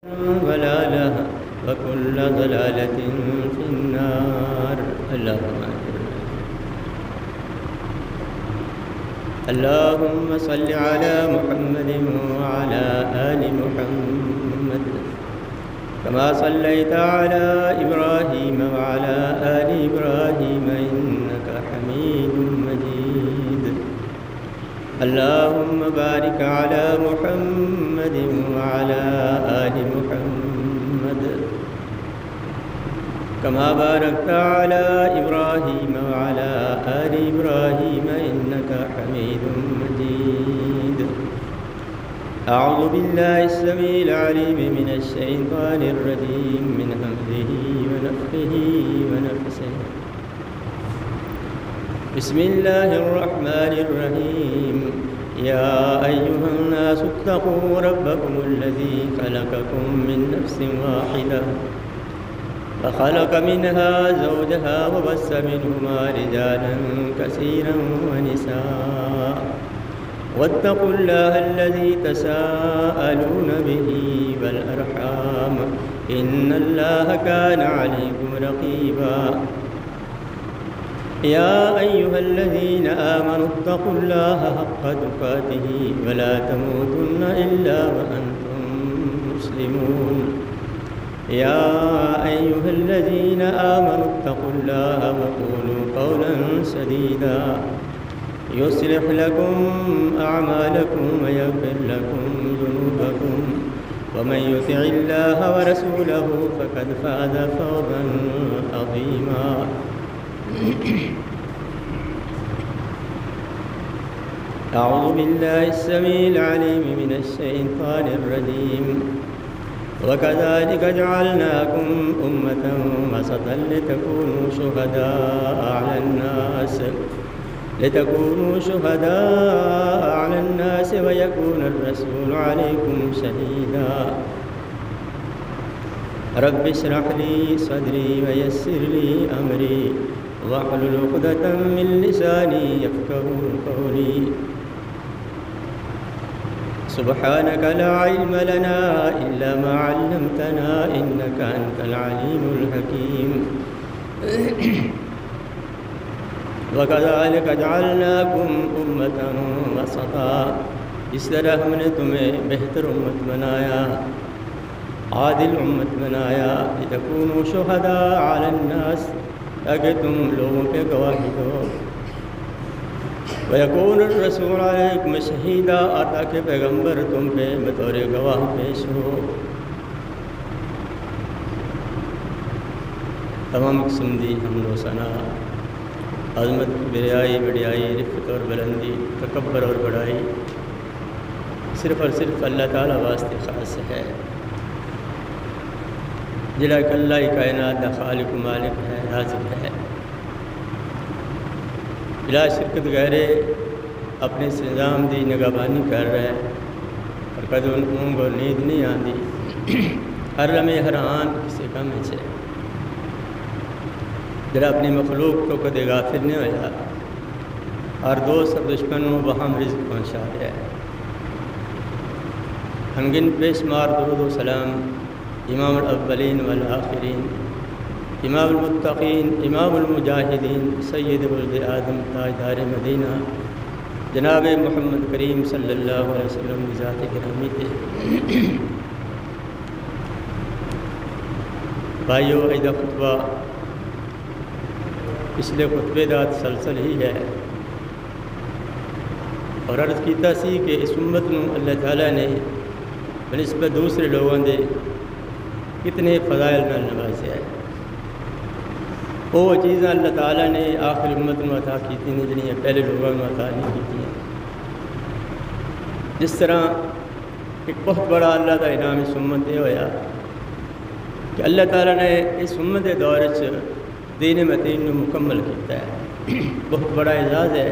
ضلالة وكل ضلالة في النار. اللهم صل على محمد وعلى آل محمد كما صليت على إبراهيم وعلى آل إبراهيم إنك حميد مجيد. اللهم بارك على محمد وعلى آل محمد كما باركت على إبراهيم وعلى آل إبراهيم إنك حميد مجيد. أعوذ بالله السميع العليم من الشيطان الرجيم من همزه ونفخه ونفسه. بسم الله الرحمن الرحيم. يا أيها الناس اتقوا ربكم الذي خلقكم من نفس واحدة فخلق منها زوجها وبث منهما رجالا كثيرا ونساء واتقوا الله الذي تساءلون به والأرحام إن الله كان عليكم رقيبا. يا أيها الذين آمنوا اتقوا الله حق تقاته ولا تموتن إلا وأنتم مسلمون. يا أيها الذين آمنوا اتقوا الله وقولوا قولا سديدا يصلح لكم أعمالكم ويغفر لكم ذنوبكم ومن يطع الله ورسوله فقد فاز فوزا عظيما. أعوذ بالله السميع العليم من الشيطان الرجيم. وكذلك جعلناكم أمة وسطا لتكونوا شهداء على الناس ويكون الرسول عليكم شهيدا. رب اشرح لي صدري ويسر لي أمري واحلل عقدة من لساني يفقهوا قولي. سبحانك لا علم لنا إلا ما علمتنا إنك أنت العليم الحكيم. وكذلك جعلناكم أمة وسطا. اس طرح ہم نے تمہیں بہتر امت بنایا، عادل امت بنایا، لتکونوا شہداء علی الناس، تاکہ تم لوگوں کے گواہی دو، وَيَكُونَ الرَّسُولُ عَلَيْكُمْ شَهِيدًا، اور تاکہ پیغمبر تم پہ بطور گواہ پیش ہو. تمام قسم دی حمد و ثنا، عظمت، بریائی، بڑیائی، رفت اور بلندی، تکبر اور بڑائی صرف اور صرف اللہ تعالیٰ واسطے خاص ہے، جڑا کہ اللہ کائنات دا خالق و مالک ہے، رازق ہے، بلا شرکت غیرے اپنے نظام دی نگہبانی کر رہا ہے، اور کدی اونگ اور نیند نہیں آتی، ہر لمحے ہر آن کسی کم ہے، جڑا اپنی مخلوق کو کدی غافل نہیں ہویا، اور دوست اور دشمنوں بہم رزق پہنچا رہا ہے. ہمگن بے شمار درود و سلام امام الاولین والآخرین، امام المتقین، امام المجاہدین، سید ولد آدم، تاجدار مدینہ، جناب محمد کریم صلی اللہ علیہ وسلم کی ذات گرامی تھے. بھائیو، ایدہ خطبہ پچھلے خطبے دا تسلسل ہی ہے، اور عرض کیتا سی کہ اس امت نو اللہ تعالیٰ نے بنسبت دوسرے لوگوں دے کتنے فضائل نال نوازیا ہے. وہ چیزاں اللہ تعالیٰ نے آخر امت نو عطا کیتی ہیں جنہیں پہلے لوگوں نو عطا نہیں کیتی ہیں. جس طرح ایک بہت بڑا اللہ کا انعام اس امت یہ ہویا کہ اللہ تعالیٰ نے اس امت کے دور دین متین نو مکمل کیتا ہے. بہت بڑا اعزاز ہے.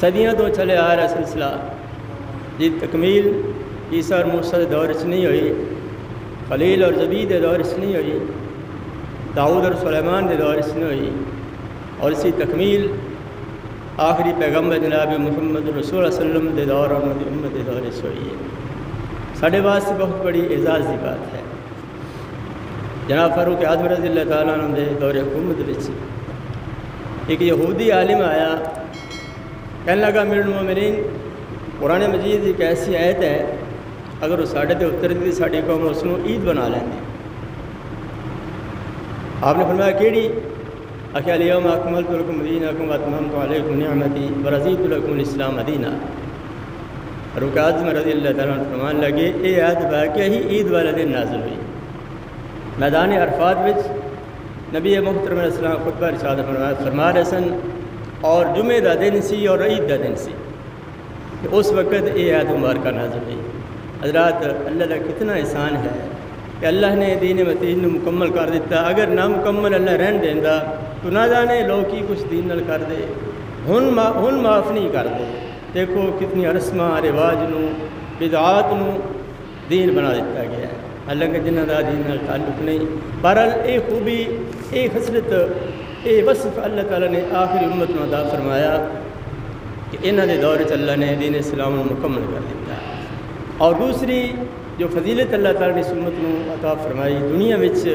صدیاں تو چلے آ رہا سلسلہ جی تکمیل عیسیٰ اور موسیٰ کے دور سے نہیں ہوئی، خلیل اور زبید کے دور سے نہیں ہوئی، داؤد اور سلیمان کے دور سے نہیں ہوئی، اور اسی تکمیل آخری پیغمبر جناب محمد رسول اللہ علیہ وسلم کے دور اور امت کے دور سے ہوئی ہے. ساڑھے واسطے بہت بڑی اعزاز کی بات ہے۔ جناب فاروق اعظم رضی اللہ تعالیٰ عنہ دے دور حکومت وچ ایک یہودی عالم آیا، کہنے لگا امیر المومنین قرآن مجید ایک ایسی آیت ہے اگر وہ ساڑھے تے اترتی ساڑی قوم اس کو عید بنا لیندی۔ آپ نے فرمایا کیڑی؟ آخیا الیوم اکملت لکم دینکم واتممت علیکم نعمتی ورضیت لکم الاسلام دینا۔ فاروق اعظم رضی اللہ تعالیٰ عنہ فرمان لگے یہ آیت واقعہ ہی عید والے دن نازل ہوئی۔ میدان عرفات وچ نبی محترم علیہ السلام خطبہ ارشاد فرما رہے سن اور جمعہ دا دن سی اور عید دا دن سی، اس وقت یہ آیت مبارکہ نازل ہوئی۔ حضرات اللہ کا کتنا احسان ہے کہ اللہ نے دین متین مکمل کر دیتا، اگر نہ مکمل اللہ رہن دینا تو نہ جانے لوگ کی کچھ دین نال کر دے، ہن معاف نہیں کر دے۔ دیکھو کتنی رسماں رواج نو بدعات نو دین بنا دیتا گیا ہے، حالانکہ جنہاں دا دین نال تعلق نہیں۔ بہرحال اے خوبی، اے خصلت، اے وصف اللہ تعالیٰ نے آخری امت نو عطا فرمایا کہ انہاں دے دور وچ اللہ نے دین اسلام نو مکمل کر دیتا۔ اور دوسری جو فضیلت اللہ تعالیٰ نے اس امت نو عطا فرمائی، دنیا وچ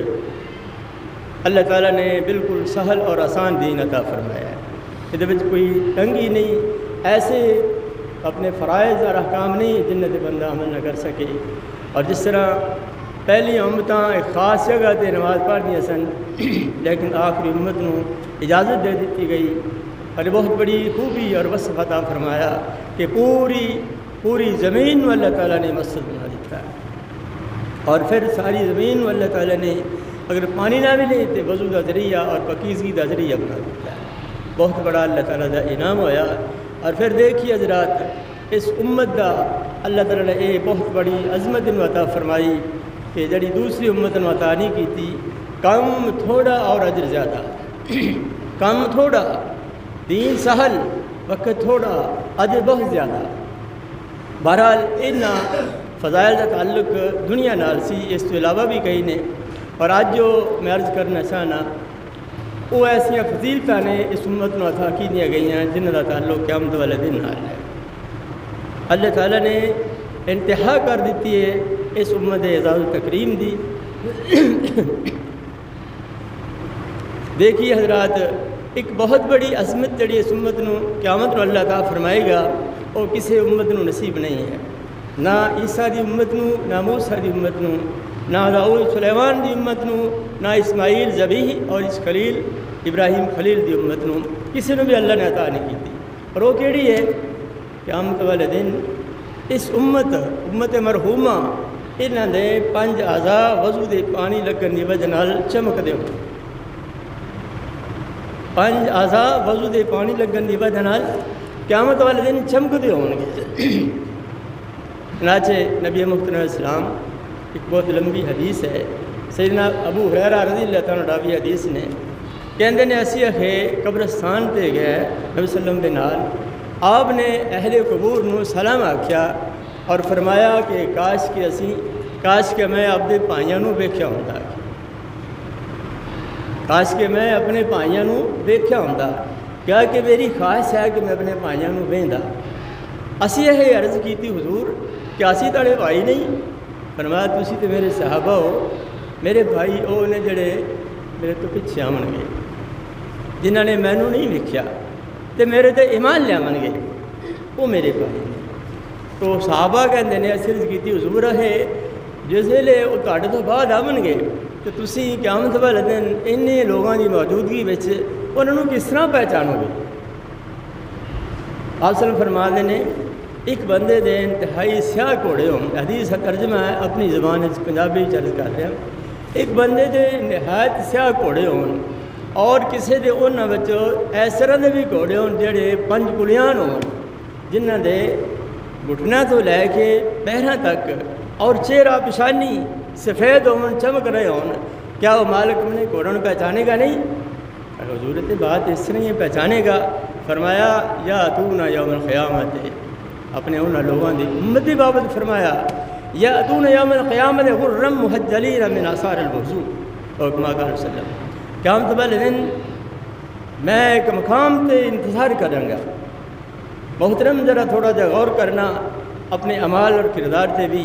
اللہ تعالیٰ نے بالکل سہل اور آسان دین عطا فرمایا ہے، یہ وچ کوئی تنگی نہیں، ایسے اپنے فرائض اور احکام نہیں جنہیں تے بندہ عمل نہ کر سکے۔ اور جس طرح پہلی امتاں ایک خاص جگہ تے نماز پڑھنی سن، لیکن آخری امت نو اجازت دے دیتی گئی، اور بہت بڑی خوبی اور وصف عطا فرمایا کہ پوری زمین میں اللہ تعالیٰ نے مسجد بنا دیتا ہے، اور پھر ساری زمین میں اللہ تعالیٰ نے اگر پانی نہ ملے تو وضو کا ذریعہ اور پاکیزگی کا ذریعہ بنا دیتا ہے۔ بہت بڑا اللہ تعالیٰ کا انعام ہویا۔ اور پھر دیکھیے حضرات اس امت دا اللہ تعالیٰ نے یہ بہت بڑی عظمت عطا فرمائی کہ جڑی دوسری امت نے عطا نہیں کی تھی، کم تھوڑا اور اجر زیادہ، کم تھوڑا، دین سہل، وقت تھوڑا، اجر بہت زیادہ۔ بہرحال ان فضائل کا تعلق دنیا نال سی، اس تو علاوہ بھی کئی نے، اور آج جو میں عرض کرنا چاہنا وہ ایسا فضیلت نے اس امت نو عطا کی دیا گئی ہیں جنہاں کا تعلق قیامت والے دن نال ہے۔ اللہ تعالیٰ نے انتہا کر دیتی ہے اس امت اعزاز و تکریم دی۔ دیکھیے حضرات ایک بہت بڑی عظمت جڑی اس امت نو قیامت نو اللہ تعالیٰ فرمائے گا وہ کسی امت نو نصیب نہیں ہے، نہ عیسیٰ دی امت نو، نہ موسیٰ دی امت نو، نہ داؤد سلیمان دی امت نو، نہ اسماعیل ذبیح اور اس خلیل ابراہیم خلیل دی امت نو، کسی نے بھی اللہ نے عطا نہیں کی تھی۔ اور وہ کیڑی ہے؟ قیامت والے دن اس امت مرحومہ انہاں دے 5 اعضاء وضو دے پانی لگن دی وجہ نال چمک دے ہو، 5 اعضاء وضو دے پانی لگن دی وجہ نال قیامت والے دن چمک دے ہون گے۔ چنانچہ نبی محترم علیہ السلام ایک بہت لمبی حدیث ہے، سیدنا ابو ہریرہ رضی اللہ تعالیٰ عنہ راوی حدیث نے کہندے نے اسی اکھے قبرستان تے گئے نبی صلی اللہ علیہ وسلم دے نال، آپ نے اہل قبور نو سلام آکھیا اور فرمایا کہ کاش کہ میں اپنے بھائیاں نو ویکھیا ہوندا، کاش کہ میں اپنے بھائیاں نو ویکھیا ہوندا، کیا کہ میری خواہش ہے کہ میں اپنے بھائیاں نو ویندا۔ اسی یہ عرض کیتی حضور کہ اسی تاڑے بھائی نہیں؟ فرمایا تسی تے میرے صحابہ ہو، میرے بھائی وہ نے جڑے میرے تو پیچھے آون گے، جنہاں نے مینوں نہیں ویکھیا تے میرے تے ایمان لیاون گے، وہ میرے بھائی نے۔ تو صحابہ کہندے نے اسی عرض کیتی حضور ہے جس ویلے وہ تہاڈے تو بعد آون گے تو تسی قیامت والے دن انہی لوگاں دی موجودگی وچ انہاں نوں کس طرح پہچانو گے؟ آپ صلی اللہ فرماتے ہیں ایک بندے دے انتہائی سیاہ گھوڑے ہوں، حدیث کا ترجمہ ہے اپنی زبان پنجابی چرچ کر رہے ہیں، ایک بندے دے نہایت سیاہ گھوڑے ہوں اور کسی دے انہاں وچوں اس طرح دے بھی گھوڑے ہوں جڑے 5 کلیان ہوں، جنہاں دے گھٹنوں تو لے کے پیراں تک اور چہرہ پیشانی سفید ہون، چمک رہے ہوں، کیا وہ مالک نے گھوڑوں کو پہچانے گا نہیں؟ حضور تے بات اس طرح یہ پہچانے گا۔ فرمایا یا اتونا یوم القیامت، اپنے انہاں لوگوں دی امت دی بابت فرمایا یا اتونا یوم القیامت غرم محجلین من آثار الوضوء، اور کما قال وسلم قیامت والے دن میں ایک مقام تے انتظار کروں گا۔ محترم ذرا تھوڑا جا غور کرنا اپنے اعمال اور کردار تے بھی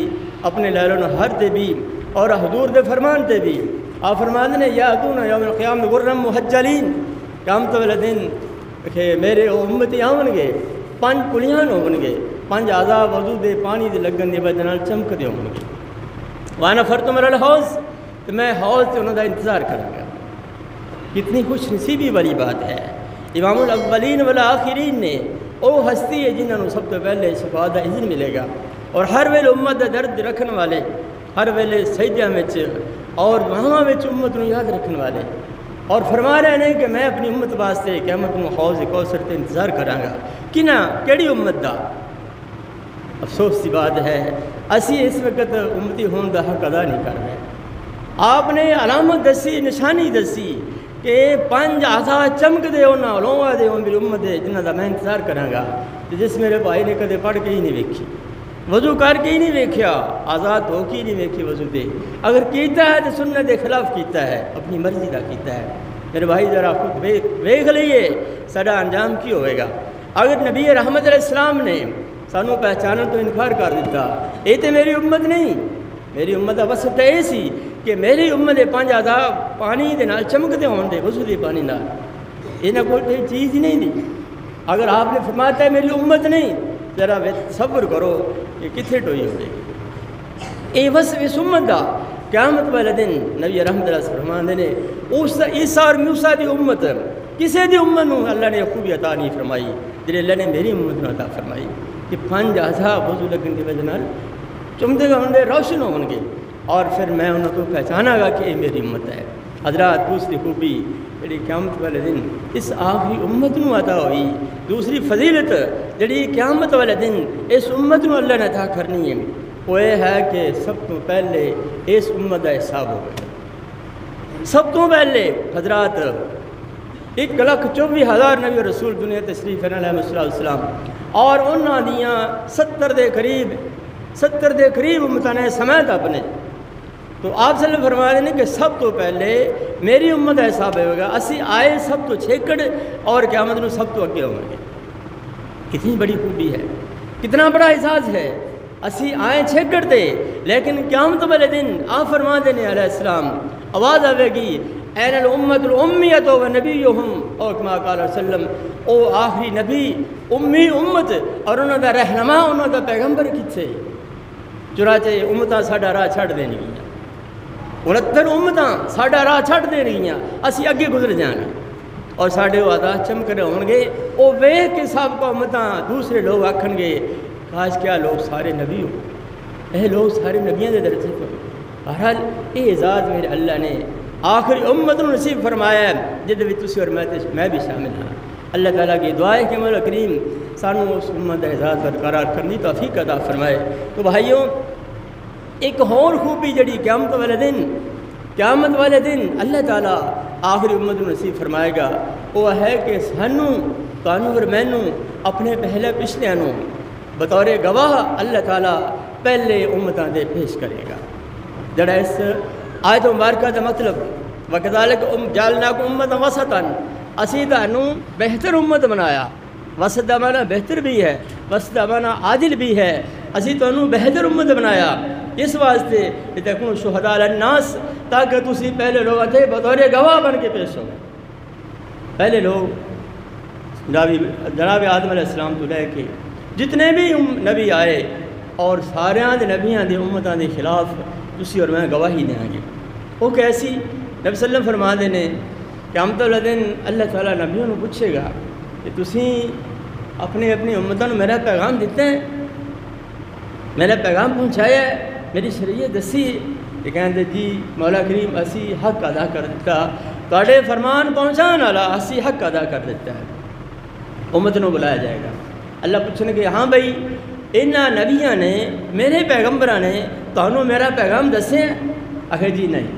اپنے لیل و نہار تے بھی اور حضور دے فرمان تے بھی آپ فرماندے نے یا اتونا یوم القیامت غرم محجلین قیامت والے دن کہ میرے امتی آون گے 5 کلیاں ہون گے 5 عذاب وضو دے پانی دے لگن دی وجہ نال چمکدے ہون گے وانا فرتم الحوض تو میں حوض سے انہوں کا انتظار کروں گا. کتنی خوش نصیبی والی بات ہے. امام الاولین والآخرین نے وہ ہستی ہے جنہوں سب تو پہلے شفاعت کا اذن ملے گا اور ہر ویلے امت کا درد رکھنے والے ہر ویلے سجدیاں وچ اور وہاں وچ امت کو یاد رکھنے والے اور فرما رہے ہیں کہ میں اپنی امت واسطے قیامت کو حوض کوثر تے انتظار کراں گا. کنا کیڑی امت دا؟ افسوس کی بات ہے اسی اس وقت امتی ہون دا حق ادا نہیں کر رہے. آپ نے علامت دسی نشانی دسی کہ 5 عذاب چمک دے انہاں علوما دے میری امت دے جنہاں دا میں انتظار کراں گا جس میرے بھائی نے کدے پڑھ کے ہی نہیں ویکھی وضو کر کے ہی نہیں ویکھیا آزاد ہو کے ہی نہیں ویکھی وضو دے اگر کیتا ہے تو سنت دے خلاف کیتا ہے اپنی مرضی دا کیتا ہے. میرے بھائی ذرا خود ویکھ لئیے سارا انجام کی ہوئے گا. اگر نبی رحمت علیہ السلام نے سانو پہچانن تو انکار کر دیتا یہ تو میری امت نہیں میری امت کا وصف تو یہ سی کہ میری امت دے 5 عذاب پانی دے نال چمکدے ہون دے وضو دے پانی نال یہاں کوئی کوئی چیز ہی نہیں دی. اگر آپ نے فرمایا ہے میری امت نہیں ذرا صبر کرو کہ کتنے ٹوئی ہوئے گی. یہ وصف اس امت دا قیامت والے دن نبی رحمت اللہ سے فرماندے نے اس عیسیٰ اور موسیٰ دی امت کسی دی امت نو اللہ نے خوبی عطا نہیں فرمائی جی اللہ نے میری امت نو عطا فرمائی کہ 5 عذاب وضو لگن کی وجہ نال چمدے گا ہوں گے روشن ہوں گے اور پھر میں انہوں کو پہچانا گا کہ یہ میری امت ہے. حضرات دوسری خوبی جڑی قیامت والے دن اس آخری امت نو عطا ہوئی دوسری فضیلت جڑی قیامت والے دن اس امت نو اللہ نے عطا کرنی ہے وہ یہ ہے کہ سب تو پہلے اس امت کا حساب ہوگا. سب تو پہلے حضرات 1,24,000 نبی رسول دنیا تشریف علیہ السلام اور انہاں دیاں 70 دے قریب امتاں نے سمیت اپنے تو آپ صلی اللہ علیہ وسلم فرما رہے ہیں کہ سب تو پہلے میری امت کا حساب ہوگا. اسی آئے سب تو چھیکڑ اور قیامت نو سب تو اگے ہوں گے. کتنی بڑی خوبی ہے کتنا بڑا اعزاز ہے. اسی آئے چھیکڑ دے لیکن قیامت والے دن آپ فرما دینے علیہ السلام آواز آئے گی این الامت الامیت و نبیہم اور کما قال وسلم او آخری نبی امی امت اور انہوں دا رہنما انہوں دا پیغمبر کتھے چنانچہ امتاں ساڈا راہ چھڑ دینی گیاں 69 امتاں ساڈا راہ چھڑ دینی گیاں اسی اگے گزر جائیں گے اور ساڈے عذاب چمک رہے ہوں گے او ویکھ کے سب کو امتاں دوسرے لوگ آکھن گے کاش کیا لوگ سارے نبی ہو اے لوگ سارے نبیوں کے درجے پر. بہرحال یہ اعزاز میرے اللہ نے آخری امت نو نصیب فرمایا ہے جد بھی تسی اور میں بھی شامل ہاں. اللہ تعالیٰ کی دعا ہے کہ مولا کریم سانو اس امت کا اعزاز برقرار کرنی توفیق عطا فرمائے. تو بھائیوں ایک اور خوبی جڑی قیامت والے دن اللہ تعالیٰ آخری امت نو نصیب فرمائے گا وہ ہے کہ سانو تانوں اور مینوں اپنے پہلے پچھلے نو بطور گواہ اللہ تعالیٰ پہلے امتاں دے پیش کرے گا. جڑا اس آیت مبارکہ کا مطلب وَكَذَلِكَ جَعَلْنَاكُمْ أُمَّةً وَسَطًا اسی تانوں بہتر امت بنایا. وسط دا معنی بہتر بھی ہے وسط دا معنی عادل بھی ہے. اسی تانوں بہتر امت بنایا اس واسطے کہ تکونوا شہداء علی الناس تاکہ تسی پہلے لوگوں تے بطور گواہ بن کے پیش ہو. پہلے لوگ جناب آدم علیہ السلام تو لے کے جتنے بھی نبی آئے اور سارے نبیاں دے امتاں دے خلاف تسی اور میں گواہی دیں گے. وہ کیسی نبی صلی اللہ علیہ وسلم فرما دینے قیامت والے دن اللہ تعالیٰ نبیوں کو پوچھے گا کہ تسی اپنی امتوں کو میرا پیغام دیتے ہیں میرا پیغام پہنچایا ہے میری شریعت دسی یہ کہیں جی مولا کریم اسی حق ادا کر دیتا تواڈے فرمان پہنچان والا اسی حق ادا کر دیتا ہے. امت کو بلایا جائے گا. اللہ پوچھنے کہ ہاں بھائی انہاں نبیاں نے میرے پیغمبراں نے تانوں میرا پیغام دسے آخر جی نہیں.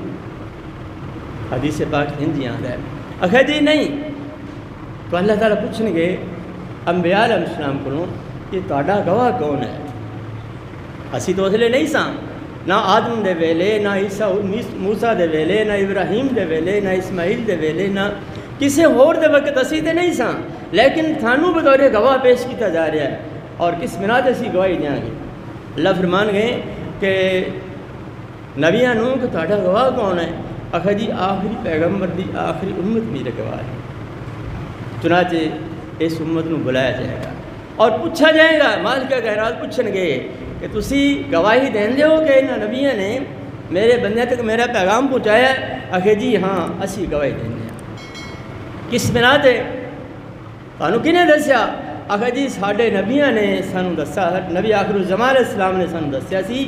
حدیث پاک ہندی آتا ہے آخر جی نہیں. تو اللہ تعالیٰ پوچھنے گے انبیاء علیہ السلام کو کہ تہاڈا گواہ کون ہے. اسی تو اس لیے نہیں ساں نہ آدم دے ویلے نہ عیسیٰ موسیٰ دے ویلے نہ ابراہیم دے ویلے نہ اسماعیل دے ویلے نہ کسی ہور دے وقت اسی تے نہیں ساں لیکن تھانوں بطور گواہ پیش کیتا جا رہا ہے اور کس بنا تے اسی گواہی دیاں گے. اللہ فرمان گئے کہ نبیاں نوں کہ تہاڈا گواہ کون ہے؟ آخا جی آخری پیغمبر دی آخری امت میرے گواہ ہے۔ چنانچہ اس امت نو بلایا جائے گا اور پوچھا جائے گا، مالک کائنات پوچھن گے کہ تسی گواہی دین ہو کہ انہاں نبیاں نے میرے بندے تک میرا پیغام پہنچایا ہے؟ آخے جی ہاں اسی گواہی دینے ہیں۔ کس بنا تے؟ تانوں کنے دسیا؟ آخا جی ساڈے نبیاں نے سانوں دسیا، نبی آخر الزمان علیہ السلام نے سانوں دسیا سی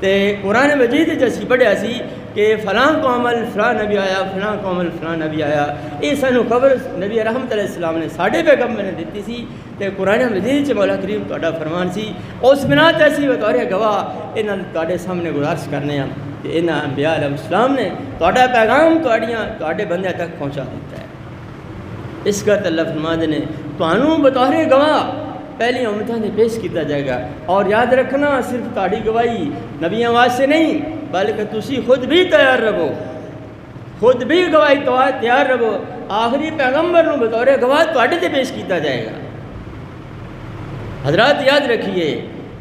تے قرآن مجید وچ اسی پڑھیا سی کہ فلاں قوم فلاں نبی آیا، فلاں قوم فلاں نبی آیا۔ یہ سانوں خبر نبی رحمت علیہ السلام نے ساڈے پیغمبر نے دیتی سی تے قرآن مجید چ مولا کریم تہاڈا فرمان سی۔ اس بنا تے اسی بطور گواہ انہاں تہاڈے سامنے گزارش کرنے ہیں کہ انہاں انبیاء علیہ السلام نے تہاڈا پیغام تہاڈے بندے تک پہنچا دیتا ہے۔ اس کا اللہ فرماتے نے تانوں بطور گواہ پہلی امتاں نے پیش کیتا جائے گا، اور یاد رکھنا صرف تہاڈی گواہی نبیاں واسطے نہیں بلکہ تسی خود بھی تیار رہو، خود بھی گواہی تیار رہو۔ آخری پیغمبر نو بطور گواہ تہاڈے تے پیش کیتا جائے گا۔ حضرات یاد رکھیے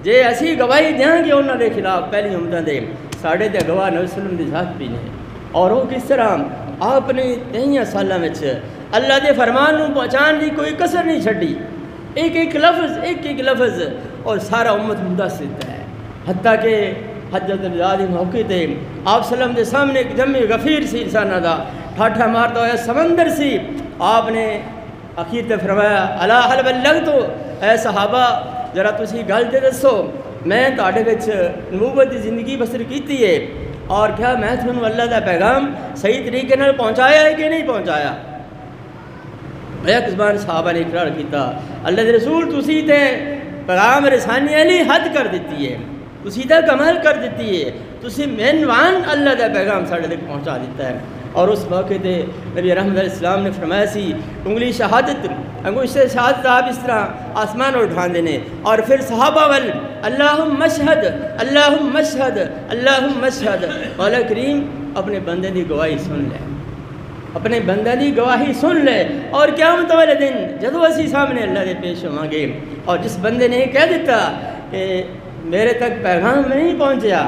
جے اسی گواہی دیاں گے انہاں دے خلاف پہلی امتاں دے، ساڈے تے گواہ نبی صلی اللہ علیہ وسلم دی ذات بھی نے۔ اور وہ کس طرح آپ نے 23 سالاں وچ اللہ دے فرمان نو پہنچان دی کوئی کسر نہیں چھڈی، ایک ایک لفظ اور سارا امت مدثر ہے۔ حتیٰ کہ حجت الوداع دے موقع تے آپ صلی اللہ علیہ وسلم دے سامنے ایک جمع غفیر سی انساناں دا ٹھاٹھا مارتا ہوا سمندر سی، آپ نے اخیر تے فرمایا الا هل بلغت، اے صحابہ ذرا تسی گل تے دسو میں تہاڈے وچ نبوت دی زندگی بسر کیتی ہے، اور کیا میں تھانوں اللہ دا پیغام صحیح طریقے نال پہنچایا ہے کہ نہیں پہنچایا؟ ایک زبان صحابہ نے اقرار کیتا اللہ دے رسول تسی تے پیغام رسانی علی حد کر دیتی ہے، تسی تے کمال کر دیتی ہے، تسی مینوان اللہ دا پیغام ساڈے تک پہنچا دیتا ہے۔ اور اس موقع تے نبی رحمت علیہ السلام نے فرمایا سی انگلی شہادت انگوشت شہادت آپ اس طرح آسمان اٹھان دینے، اور پھر صحابہ وال اللہم اشہد اللہم اشہد اللہم اشہد۔ مولا کریم اپنے بندے دی گواہی سن لے، اپنے بندے دی گواہی سن لے، اور قیامت والے دن جدو اسی سامنے اللہ دے پیش ہوواں گے اور جس بندے نے کہہ دیتا کہ میرے تک پیغام نہیں پہنچیا،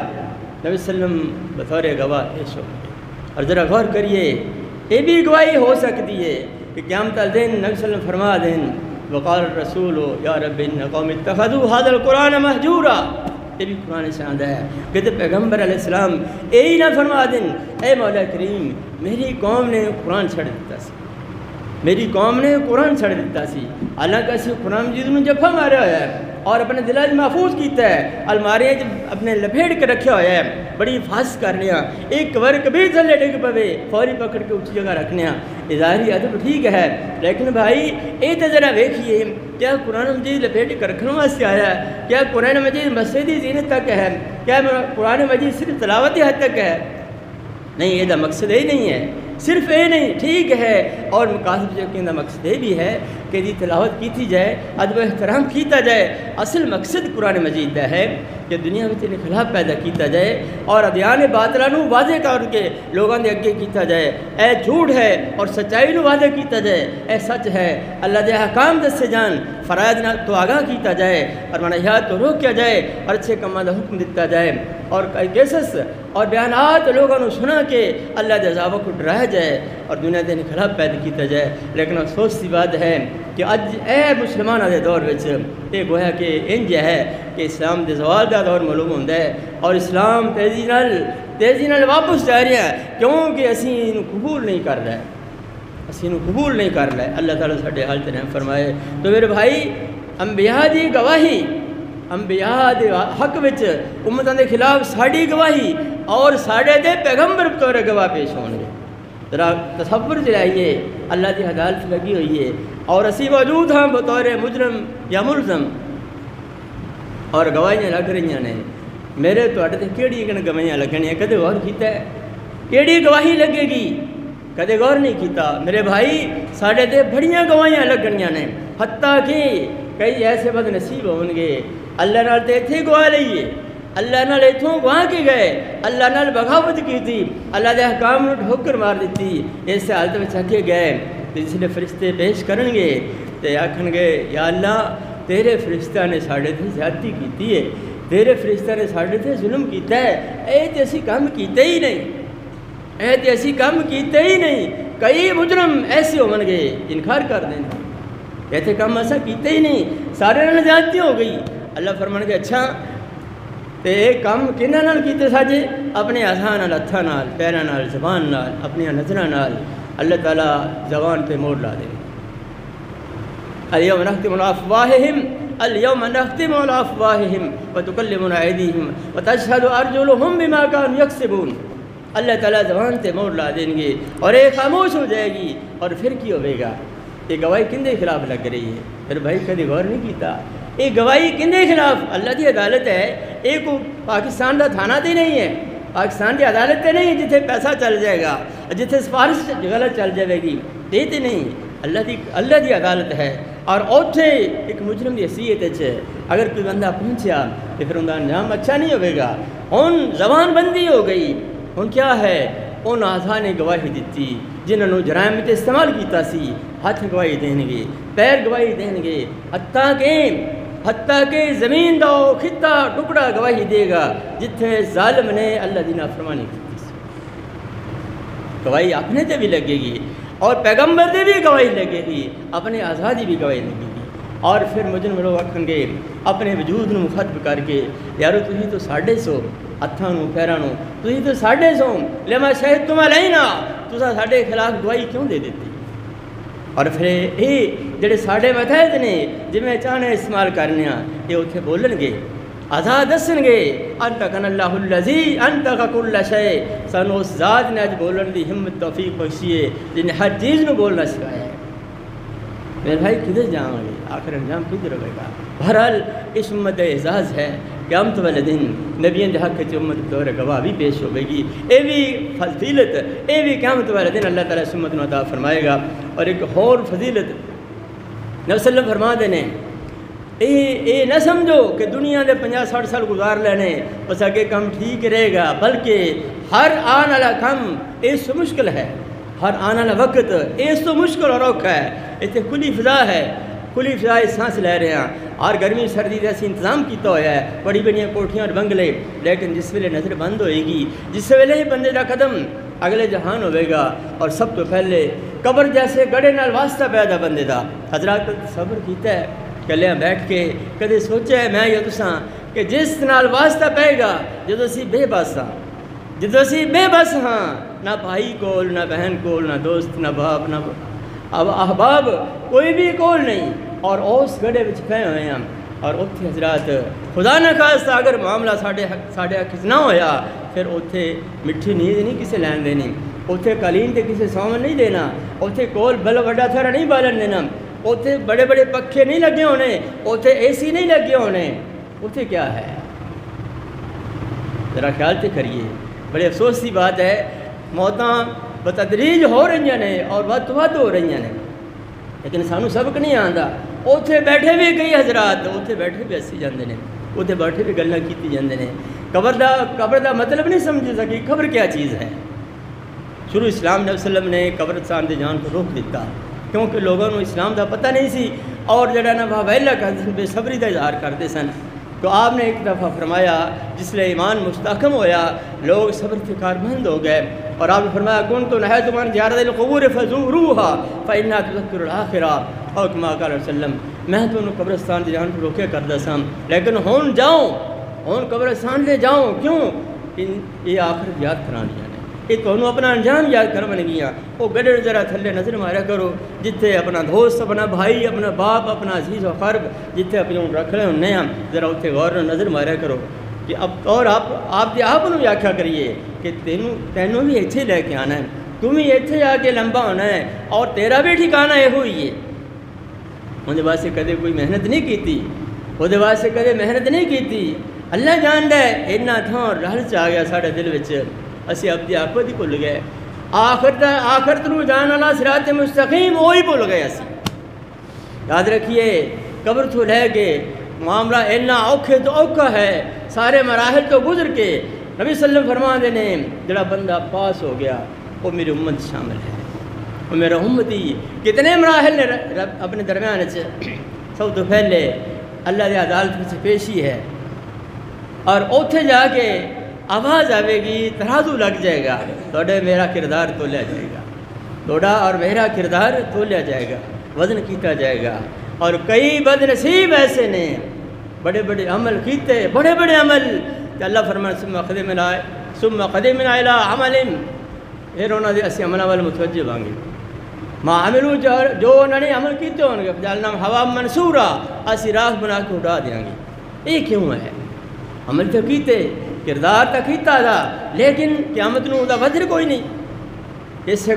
نبی صلی اللہ علیہ وسلم بطور گواہ پیش ہو گے۔ اور ذرا غور کریے یہ بھی گواہی ہو سکتی ہے کہ قیامت والے دن نبی صلی اللہ علیہ وسلم فرما دیں وقال الرسول یا رب ان قوم اتخذوا هذا القرآن مہجورا، یہ بھی قرآن سے آدھا ہے کہ پیغمبر علیہ السلام یہی نہ فرما دیں اے مولا کریم میری قوم نے قرآن چھڑ دیتا سی، میری قوم نے قرآن چھڑ دیتا سی، حالانکہ اسی قرآن مجید نے جفا ماریا ہوا ہے اور اپنے دل محفوظ کیتا ہے، الماریاں اپنے لپیٹ کے رکھا ہوا ہے، بڑی حفاظت کر رہے ہیں، ایک ورق بھی تھلے ڈگ پوے فوری پکڑ کے اونچی جگہ رکھنے ہیں۔ ظاہری ادب ٹھیک ہے لیکن بھائی یہ تو ذرا ویکھیے کیا قرآن مجید لپیٹ کے رکھنے واسطے آیا ہے؟ کیا قرآن مجید مسجدی زینت تک ہے؟ کیا قرآن مجید صرف تلاوتی حد تک ہے؟ نہیں، یہ مقصد یہ نہیں ہے، صرف یہ نہیں ٹھیک ہے، اور مقاصد جو مقصد یہ بھی ہے کہ جی تلاوت کیتی جائے، ادب و احترام کیتا جائے۔ اصل مقصد قرآن مجید کا ہے کہ دنیا میں انقلاب پیدا کیتا جائے اور ادیان باطلہ نو واضح کر کے لوگوں دے اگے کیتا جائے، اے جھوٹ ہے اور سچائی نو واضح کیتا جائے، اے سچ ہے اللہ دے احکام دسے جان، فرائض نال تو آگاہ کیتا جائے اور منہیات تو روکیا جائے اور اچھے کاماں دا حکم دیتا جائے، اور قصص اور بیانات لوگوں نو سنا کے اللہ دے عذابوں کو ڈرایا جائے اور دنیا دے انقلاب پیدا کیتا جائے۔ لیکن افسوس کی بات ہے کہ اج اے مسلمانوں دے دور وچ یہ گویا کہ انج ہے کہ اسلام دے زوال دا دور معلوم ہوندا ہے اور اسلام تیزی نال واپس جا رہا ہے، کیونکہ اسی انہوں قبول نہیں کر رہے، اسی انہوں قبول نہیں کر رہے۔ اللہ تعالیٰ ساڈے حال تے رحم فرمائے۔ تو میرے بھائی انبیاء دی گواہی، انبیاء دے حق وچ امتاں دے خلاف ساڈی گواہی اور ساڈے دے پیغمبر بطور گواہ پیش ہون گے۔ ذرا تصور چلائیے اللہ دی عدالت لگی ہوئی ہے اور اسی موجود ہاں بطور مجرم یا ملزم اور گواہیاں لگ رہی ہیں۔ میرے تواڈے تے کیڑی گواہیاں لگنیاں کدے غور کیتا ہے؟ کیڑی گواہی لگے گی؟ کدے غور نہیں کیتا۔ میرے بھائی ساڈے تے بڑیاں گواہیاں لگنیاں نے، حتیٰ کہ کئی ایسے بد نصیب ہون گے اللہ نال تے ایتھے گواہ لئیے، اللہ نال ایتھوں گواہ کے گئے، اللہ نال بغاوت کی تھی، اللہ دے احکام نو ٹھوکر مار دیتی، اس حالت میں چکے گئے جس نے فرشتے پیش کرن گے تے آکھن گے یا اللہ تیرے فرشتہ نے ساڑے تے زیادتی کیتی ہے، تیرے فرشتہ نے ساڈے تے ظلم کیتا ہے، اے تے اسی کام کیتے ہی نہیں، اے تے اسی کام کیتے ہی نہیں۔ کئی مجرم ایسے ہون گے انکار کر دیں اے تے کام ایسا کیتے ہی نہیں، سارے نال زیادتی ہو گئی۔ اللہ فرمان گے اچھا تے کام کنہاں نال کیتے ساجے؟ اپنے ہاتھاں نال، ہتھاں نال، پیراں نال، زبان نال، اپنی نظراں نال۔ اللہ تعالیٰ زبان تے مور لا دے۔ اليوم نختم على افواههم اليوم نختم على افواههم وتكلمنا ايديهم وتشهد ارجلهم بما كانوا يكسبون۔ اللہ تعالیٰ زبان تے مور لا دیں گے اور ایک خاموش ہو جائے گی۔ اور پھر کی ہوئے گا؟ یہ گواہی کندے خلاف لگ رہی ہے؟ پھر بھائی کدی غور نہیں کیتا یہ گواہی کندے خلاف؟ اللہ دی عدالت ہے، ایک پاکستان دا تھانہ تے نہیں ہے، پاکستان دی عدالت تے نہیں جتھے پیسہ چل جائے گا، جتھے سفارش غلط چل جائے گی، یہ تے نہیں، اللہ دی عدالت ہے۔ اور اوتھے ایک مجرم دی حیثیت ہے، اگر کوئی بندہ پہنچیا تو پھر انہوں انجام اچھا نہیں ہوئے گا۔ ہن زبان بندی ہو گئی، ہن کیا ہے؟ ان آزا نے گواہی دیتی جنہوں نے جرائم میں استعمال کیتا سی، ہاتھ گواہی دیں گے، پیر گواہی دیں گے، حتیٰ کہ زمین دا خطہ ٹکڑا گواہی دے گا جتھے ظالم نے اللہ دی نافرمانی کی سی۔ گواہی اپنے تے بھی لگے گی اور پیغمبر دے بھی گواہی لگے گی، اپنے آزادی بھی گواہی لگے گی۔ اور پھر مجرم لوگ آکھن گے اپنے وجود نو مخاطب کر کے، یارو تسی تو ساڈے سو، ہتھاں نو پیراں نو تسی تو ساڈے سو، لما شہدتم علینا، تساں ساڈے خلاف گواہی کیوں دے دیتی؟ اور پھر یہ جڑے ساڈے متحد نے جویں چاہنے استعمال کرنے ہاں، یہ اتنے بولن گے، آزاد دسن گے، انتقن اللہ الذی انتق کل شیء، سانو اس ذات نے اج بولن دی ہمت توفیق بخشی ہے جن نے ہر چیز نو بولنا سکھایا ہے۔ میرے بھائی کدھر جاؤں گے؟ آخر انجام کدھر ہوئے گا؟ بہرحال اس امت اعزاز ہے قیامت والے دن نبیوں کے حق چ امت دور گواہ بھی پیش ہوئے گی، اے بھی فضیلت، اے بھی قیامت والے دن اللہ تعالیٰ اس امت کو عطا فرمائے گا۔ اور ایک اور فضیلت نبی صلی اللہ علیہ وسلم فرما دینے، اے نہ سمجھو کہ دنیا دے 50-60 سال گزار لینے بس اگے کم ٹھیک رہے گا، بلکہ ہر آن والا کم اس سے مشکل ہے، ہر آنے والا وقت اس تو مشکل اور اوکھا ہے۔ اتنے کھلی فضا ہے، کھلی فضا سانس لے رہے ہیں، اور گرمی سردی کا اسی انتظام کیتا ہوا ہے، بڑی بڑی کوٹھیاں اور بنگلے، لیکن جس ویلے نظر بند ہوئے گی، جس ویلے ہی بندے کا قدم اگلے جہان ہوئے گا، اور سب تو پہلے قبر جیسے گڑے نال واسطہ پیدا بندے دا۔ حضرات صبر کیتا ہے کلیاں بیٹھ کے، کدے سوچا ہے میں یا تساں کہ جس نال واسطہ پائے گا جدو اسی بے بس ہاں، جدو اسی بے بس ہاں، نہ بھائی کول، نہ بہن کول، نہ دوست، نہ باپ، نہ احباب، کوئی بھی کول نہیں، اور اس گڑے وچ پے ہوئے ہیں۔ اور اتھے حضرات خدا نہ خاصہ اگر معاملہ ساڈے حق نہ ہویا، پھر اتھے مٹھی نیند نہیں کسے لین دینی، اتھے قالین تے کسے سومن نہیں دینا، اتھے کول بل وڈا تھرا نہیں بالن دینا، اتھے بڑے بڑے پکھے نہیں لگے ہونے، اتھے اے سی نہیں لگے ہونے، اتھے کیا ہے؟ ذرا خیال تے کریے۔ بڑے افسوس کی بات ہے، موتاں بتدریج ہو رہی ہیں اور ود ہو رہی ہیں، لیکن سانو سبق نہیں آتا۔ اتنے بیٹھے بھی کئی حضرات اتنے بیٹھے بھی ہسی جاندے نے، اتنے بیٹھے بھی گلاں کیتی جاندے نے، قبر دا مطلب نہیں سمجھ سکی قبر کیا چیز ہے۔ شروع اسلام نبی صلی اللہ علیہ وسلم نے قبرستان دے جان کو روک دیتا، کیونکہ لوگوں کو اسلام دا پتہ نہیں سی، اور جڑا نا واویلا کرتے سن، بے صبری دا اظہار کرتے سن۔ تو آپ نے ایک دفعہ فرمایا جس لئے ایمان مستحکم ہویا، لوگ صبر سے کارمند ہو گئے، اور آپ نے فرمایا کنت نہیتکم عن زیارۃ القبور فزوروها فإنها تذکر الآخرہ، اور کما قال وسلم، میں تو انہوں قبرستان دے جان کو روکے کردا سام، لیکن ہون جاؤں، ہون قبرستان لے جاؤں، کیوں؟ یہ آخرت یاد کرانی ہے، یہ تو انہوں اپنا انجام یاد کرنے گیا۔ وہ گڑے ذرا تھلے نظر مارا کرو، جتھے اپنا دوست، اپنا بھائی، اپنا باپ، اپنا عزیز و قرب جتھے اپنے رکھ رہے ہونے ہیں، ذرا اتنے غور نظر مارا کرو کہ اب، اور آپ دے آپ بھی آکھا کریے کہ تینوں بھی اتھے لے کے آنا ہے، تم بھی اتھے آ کے لمبا ہونا ہے، اور تیرا بھی ٹھکانا یہ ہوئی ہے۔ اندر واسطے کدے کوئی محنت نہیں کیتی، وہ واسطے کدے محنت نہیں کیتی، اللہ جاندا ہے۔ اینا تھاں لالچ آ گیا ساڈے دل وچ، اسی اپنی آخرت ہی بھول گئے، آخرت نو جان والا صراط مستقیم وہی بھول گئے۔ اسی یاد رکھیے قبر تو لے کے معاملہ اینا اوکھے تو اوکھا ہے، سارے مراحل تو گزر کے نبی صلی اللہ علیہ وسلم فرما دینے جڑا بندہ پاس ہو گیا وہ میری امت شامل ہے، وہ میرا امتی۔ کتنے مراحل نے اپنے درمیان سب تو پہلے اللہ کی عدالت سے پیشی ہے، اور اوتھے جا کے آواز آئے گی، ترازو لگ جائے گا، توڑے میرا کردار تولیا جائے گا، توڑا اور میرا کردار تولیا جائے گا، وزن کیتا جائے گا۔ اور کئی بد نصیب ایسے نے بڑے بڑے عمل کیتے، بڑے بڑے عمل کہ اللہ فرمائے ثم قدمنا الی عمل، پھر انہوں نے اسی عملہ والے متوجہ بانگے ما عملو، جو انہوں نے عمل کیتے ہوں گے فجعلناہم ہوا منصورا، اسی راہ بنا کے اڑا دیں گے۔ یہ کیوں ہے؟ عمل تو کیتے، کردار تو کیتا تھا، لیکن قیامت نو دا وزن کوئی نہیں۔ اس سے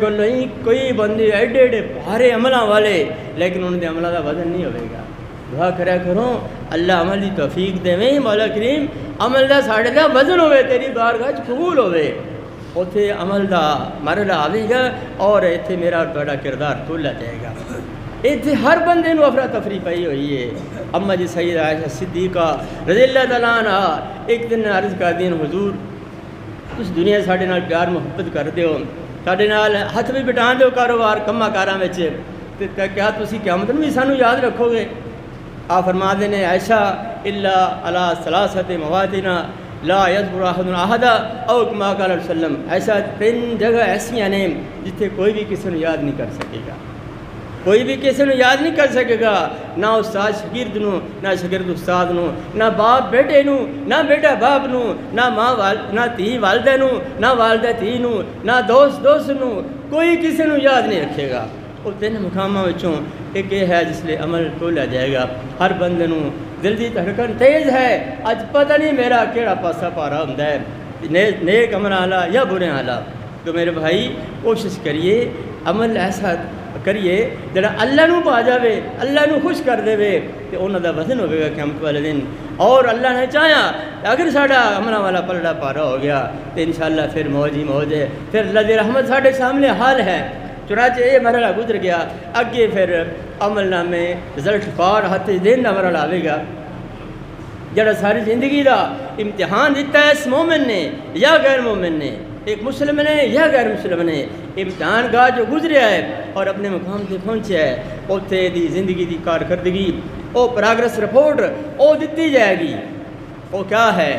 کوئی بندے ایڈے ایڈے بھارے عملوں والے، لیکن انہوں نے عملہ دا وزن نہیں ہوئے گا۔ دعا کریا کرو اللہ عمل دی توفیق دے میں، مولا کریم عمل دا ساڑھے دا وزن ہوئے، تیری بارگاہ قبول ہوئے، اتھے عمل دا مرحلہ آئے گا اور اتھے میرا اور بڑا کردار تولا جائے گا۔ اتھے ہر بندے نو افراتفری پئی ہوئی ہے۔ اما جی سیدہ عائشہ صدیقہ رضی اللہ تعالیٰ عنہ ایک دن عرض کر دین حضور اس دنیا ساڑھے نال پیار محبت کر دیو، ساڑھے نال ہاتھ بھی بٹان دیو کاروبار کمہ کاراں وچ، کیا تسی قیامت نو بھی سانو یاد رکھو گے؟ آپ فرما دینے عائشہ الا علی ثلاثۃ مواطن لا یذکر احد احدا او کما قال وسلم، ایسا 3 جگہ ایسیاں نے جتھے کوئی بھی کسی نے یاد نہیں کر سکے گا، کوئی بھی کسی نے یاد نہیں کر سکے گا، نہ استاد شاگرد نو، نہ شاگرد استاد نو، نہ باپ بیٹے نو، نہ بیٹا باپ نو، نہ ماں نہ تھی والدہ نو، نہ والدہ تھی نو، نہ دوست نو، کوئی کسی نو یاد نہیں رکھے گا۔ وہ 3 مقاموں وچوں ایک یہ ہے جس لئے عمل تولیا جائے گا۔ ہر بندے نو دل دی دھڑکن تیز ہے، اج پتہ نہیں میرا کیڑا پاسا پارا ہوندا ہے، نیک عمل والا یا برے والا۔ تو میرے بھائی کوشش کریے عمل ایسا کریے جڑا اللہ نو پا جاوے، اللہ نو خوش کر دے وے، کہ انہاں دا وزن ہوے گا قیامت والے دن۔ اور اللہ نے چاہیا اگر ساڈا عمل والا پلڑا پارا ہو گیا تو انشاءاللہ پھر موج ہی موج ہے، پھر اللہ دی رحمت ساڈے سامنے حال ہے۔ چنانچہ یہ مرحلہ گزر گیا، اگے پھر عمل نامے رزلٹ کارڈ ہاتھ دین دا مرحلہ آئے گا، جڑا ساری زندگی دا امتحان دیتا ہے اس مومن نے یا غیر مومن نے، ایک مسلم نے یا غیر مسلم نے، امتحان گاہ جو گزریا ہے اور اپنے مقام سے پہنچا ہے، اوتھے دی زندگی دی کارکردگی، او پراگرس رپورٹ او دیتی جائے گی۔ وہ کیا ہے؟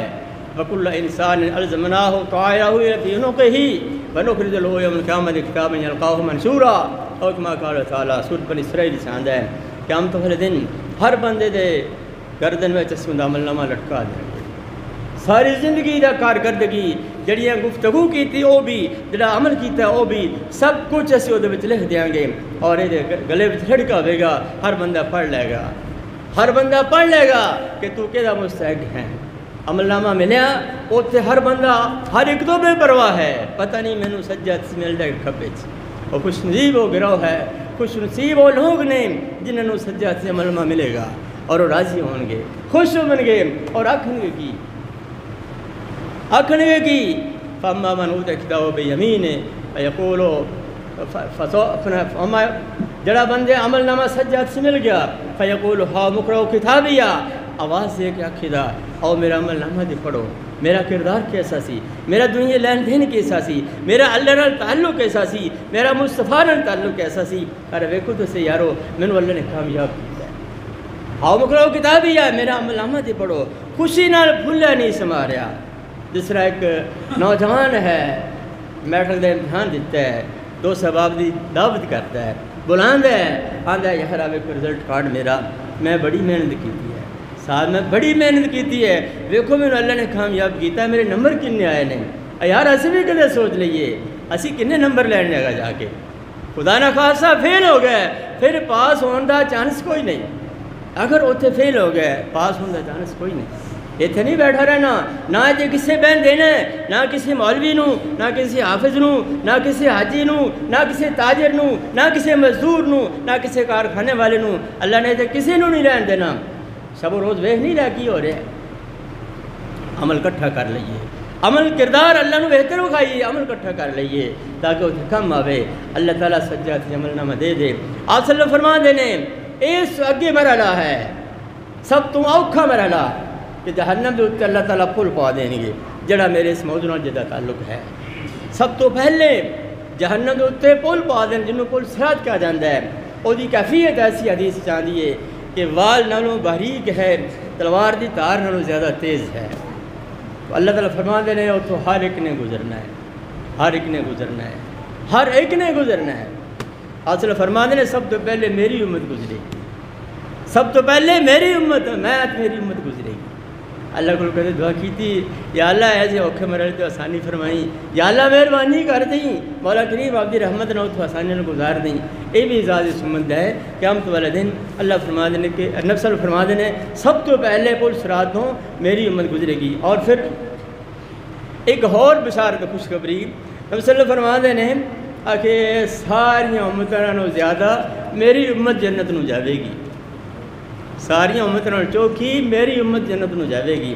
وَكُلَّ إِنسَانٍ أَلْزَمْنَاهُ طَائِرَهُ فِي عُنُقِهِ وَنُخْرِجُ لَهُ يَوْمَ الْقِيَامَةِ كِتَابًا يَلْقَاهُ مَنشُورًا، اور كما قال تعالیٰ سورۃ بنی اسرائیل چاند ہے قیامت والے دن ہر بندے دے گردن میں چسکن دا عمل نامہ لٹکا دیں گے۔ ساری زندگی دا کارکردگی جڑیاں گفتگو کی تھی وہ بھی، جڑا عمل کیتا وہ بھی، سب کچھ اسی وہ لکھ دیں گے اور یہ گلے میں لڑکا ہوئے گا، ہر بندہ پڑھ لے گا، ہر بندہ پڑھ لے گا کہ تو کہدا مستحق ہے۔ عمل نامہ ملیا اوتھے ہر بندہ ہر ایک تو بے پرواہ ہے، پتہ نہیں مینوں سجاد سے مل جائے کھبے چ۔ اور خوش نصیب وہ گروہ ہے، خوش نصیب وہ لوگ نے جنہوں نے سجاد سے عمل نامہ ملے گا اور وہ راضی ہوں گے، خوش ہوں گے اور آکھیں گے کی فَأَمَّا مَنْ أُوتِيَ كِتَابَهُ بِيَمِينِهِ فَيَقُولُ جڑا بندے عمل نامہ سجاد سے مل گیا فَيَقُولُ هَا مُقْرَؤُ كِتَابِيَا، آواز دے کے آکھیدا او میرا عمل نامہ دے پڑھو، میرا کردار کیسا سی، میرا دنیا لین دین کیسا سی، میرا اللہ نال تعلق کیسا سی، میرا مصطفیٰ نال تعلق کیسا سی۔ ارے ویکھو تو سی یارو مینوں اللہ نے کامیاب کیتا ہے۔ ہاؤ مقرؤ کتابیہ، میرا عمل نامہ دے پڑھو، خوشی نال پھلا نہیں سما رہا۔ جس طرح ایک نوجوان ہے میٹرک دا امتحان دیتا ہے، 2 سباب دی دعوت کرتا ہے، بلاندا ہے، آندا ہے یار ویکھو رزلٹ کارڈ میرا، میں بڑی محنت کیتی ہے، ساتھ میں بڑی محنت کیتی ہے، ویکھو مینوں اللہ نے کامیاب کیتا ہے، میرے نمبر کنے آئے نے۔ یار اسی بھی کدے سوچ لئیے اسی کنے نمبر لینے گا جا کے، خدا نہ خاصا فیل ہو گئے پھر پاس ہون دا چانس کوئی نہیں۔ اگر اتنے فیل ہو گئے پاس ہونے کا چانس کوئی نہیں۔ اتنے نہیں بیٹھا رہنا، نہ یہ کسی بہن دینا ہے، نہ کسی مولوی نو، نہ کسی حافظ نو، نہ کسی حاجی نو، نہ کسی تاجر نو، نہ کسی مزدور نو، نہ کسی کارخانے والے نو۔ اللہ نے تو کسی نو نہیں رہن دینا۔ شب و روز ویخ نہیں رہا کی ہو رہا ہے۔ عمل کٹھا کر لئیے، عمل کردار اللہ نو بہتر وکھائیے، عمل کٹھا کر لئیے تاکہ وہ کم آوے، اللہ تعالیٰ سجاد سے عمل نامہ دے دے۔ آپ صلی اللہ فرما دینے اس اگے مرحلہ ہے سب تو اوکھا مرحلہ کہ جہنم دے اتنے اللہ تعالیٰ پھل پا دیں گے، جڑا میرے اس موضوع نال جدا تعلق ہے۔ سب تو پہلے جہنم دے اتنے پھل پا دیں جنہوں پھل صراط کہا جاتا ہے۔ وہ دی کیفیت ایسی حدیث چاہتی ہے کہ وال نالوں باریک ہے، تلوار دی تار نالوں زیادہ تیز ہے۔ اللہ تعالیٰ فرماتے ہیں اتوں ہر ایک نے گزرنا ہے، ہر ایک نے گزرنا ہے، ہر ایک نے گزرنا ہے۔ اصل فرماتے ہیں سب تو پہلے میری امت گزرے گی، سب تو پہلے میری امت، میری امت گزرے گی۔ اللہ کو کہتے دعا کی تھی، یا اللہ ایسے اوکھے مرحلے تو آسانی فرمائی، یا اللہ مہربانی کر دیں، مولا کریم آپ دی رحمت نہ تو آسانی نے گزار دیں۔ یہ بھی اعزاز سمت ہے قیامت والے دن اللہ فرما دینے کہ نبی صلی اللہ فرما دینے سب تو پہلے پل صراط ہوں میری امت گزرے گی۔ اور پھر ایک اور بشارت خوشخبری نبی صلی اللہ فرما دینے کہ ساری امتوں زیادہ میری امت جنت نو جاوے گی، ساری امتوں چوکھی میری امت جنت نو جاوے گی۔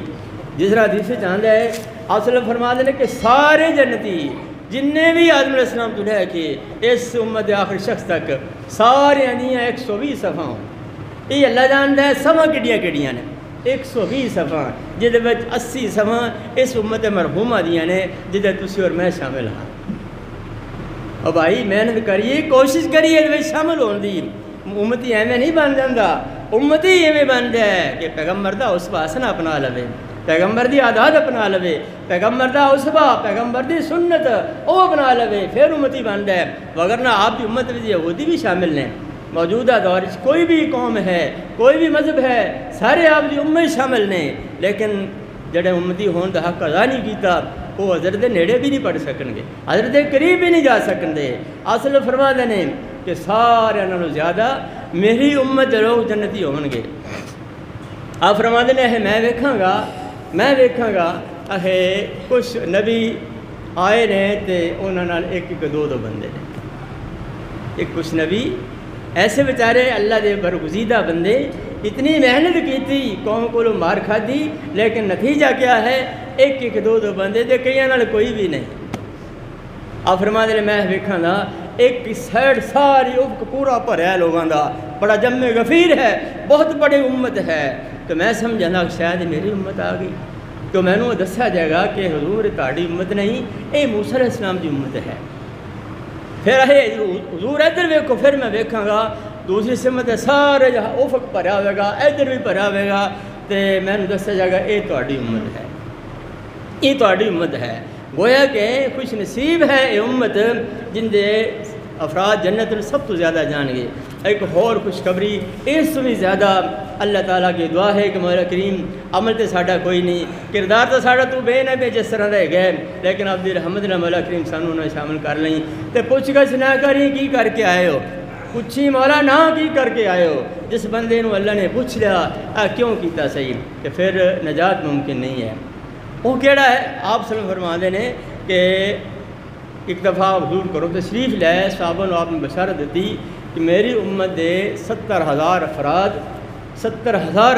جس طرح حدیث چاہتا ہے آپ صلی اللہ فرما دینے کہ سارے جنتی جن بھی آدم علیہ السلام تو لے کے اس امت آخری شخص تک سارے دیا 120 صفحہ ہوں۔ یہ اللہ جانتا ہے صفحہ کہڑیاں نے، 120 صفحہ جہد 80 صفحہ اس امت مرحومہ دیا نے جہاں تسی اور میں شامل ہاں۔ اور بھائی محنت کریے، کوشش کریے شامل ہونے دی۔ امتی ایویں نہیں بن جاتا، امتی ایویں بن جائے کہ پیغمبر دا اسوہ حسنہ اپنا لوے، پیغمبر دی عادات اپنا لوے، پیغمبر دا اسوہ، پیغمبر دی سنت وہ اپنا لوے، پھر امتی بن جائے۔ وگرنہ آپ کی امت میں یہودی بھی شامل ہیں، موجودہ دور کوئی بھی قوم ہے، کوئی بھی مذہب ہے، سارے آپ کی امت شامل نے، لیکن جڑے امتی ہون دا حق ادا نہیں کیتا وہ حضرت دے نیڑے بھی نہیں پڑھ سکن گے، حضرت دے قریب بھی نہیں جا سکن دے۔ اصل فرما دینے کہ سارے انہوں زیادہ میری امت لوگ جنتی ہون گے۔ آپ فرما دینے ہے میں ویکھاں گا کچھ نبی آئے نے تے انہوں نے ایک دو بندے نے، ایک کچھ نبی ایسے بیچارے اللہ دے برگزیدہ بندے اتنی محنت کی تھی، قوم کو مار کھا دی، لیکن نتیجہ کیا ہے ایک دو بندے دے کئیاں نال کوئی بھی نہیں۔ آپ فرما دے میں ویکھاں گا ایک سائڈ ساری افق پورا بھریا لوگوں دا، بڑا جمع غفیر ہے، بہت بڑی امت ہے، تو میں سمجھنا شاید میری امت آ گئی، تو میں نے دسیا جائے گا کہ حضور تہاڈی امت نہیں، اے موسیٰ علیہ السلام دی امت ہے۔ پھر حضور ادھر ویکھو، پھر میں ویکھاں گا دوسری سمت ہے سارے جہاں افق بھریا ہوئے گا، ادھر بھی بھریا ہوئے گا، تو میں نے دسیا جائے گا اے تہاڈی امت ہے، یہ تہاڈی امت ہے۔ گویا کہ خوش نصیب ہے یہ امت جن دے افراد جنت سب تو زیادہ جان گے۔ ایک اور خوشخبری اس سے بھی زیادہ اللہ تعالیٰ کی دعا ہے کہ مولا کریم عمل تے ساڈا کوئی نہیں، کردار تو ساڈا تو بے نہ بے جس طرح رہ گئے، لیکن آپ دی رحمت نہ مولا کریم سانوں نہ شامل کر لیں، تے پوچھ گچھ نہ کری کی کر کے آئے ہو، پوچھی مولا نہ کی کر کے آئے ہو۔ جس بندے نو اللہ نے پوچھ لیا کیوں کیتا صحیح، کہ پھر نجات ممکن نہیں ہے۔ وہ کیڑا ہے؟ آپ صلی اللہ فرما دے نے کہ ایک دفعہ حضور کرو تشریف لائے، صحابہ نے آپ نے بشارت دیتی کہ میری امت دے 70,000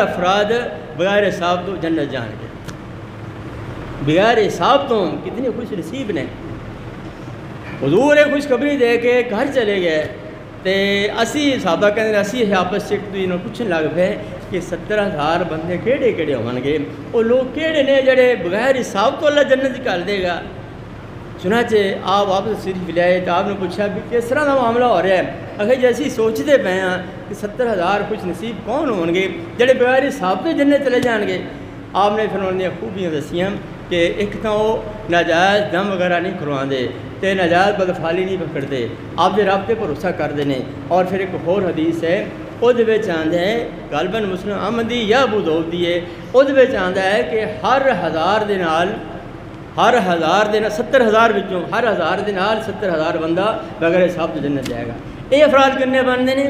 افراد بغیر حساب تو جنت جان گے، بغیر حساب تو کتنی خوش نصیب نے۔ حضور خوشخبری دے کے گھر چلے گئے، تے اسی صحابہ کہتے ہیں اسی آپس سے پوچھنے لگ پے کہ 70,000 بندے کیڑے کیڑے ہون گے، وہ لوگ کیڑے نے جڑے بغیر حساب تو اللہ جنت نکال دے گا۔ چنانچہ آپ واپس شریف لے آئے تو آپ نے پوچھا بھی کس طرح کا معاملہ ہو رہا ہے؟ اگر جیسی سوچتے پے ہیں کہ 70,000 خوش نصیب کون ہون گے جڑے بغیر حساب تو جنت چلے جان گے؟ آپ نے پھر انہوں نے خوبیاں دسیاں کہ ایک تو وہ ناجائز دم وغیرہ نہیں کرواندے تے ناجائز بدفعالی نہیں پکڑتے، آپ دے رابطے بھروسہ کرتے ہیں۔ اور پھر ایک اور حدیث ہے وہ آتا ہے غالباً مسلم احمد دی یا ابو داؤد دی ہے، وہ آتا ہے کہ ہر 1000 دے نال 70,000 وچوں ہر 1000 دے نال 70,000 بندہ بغیر حساب تو جنت جائے گا۔ یہ افراد کرنے بنتے ہیں،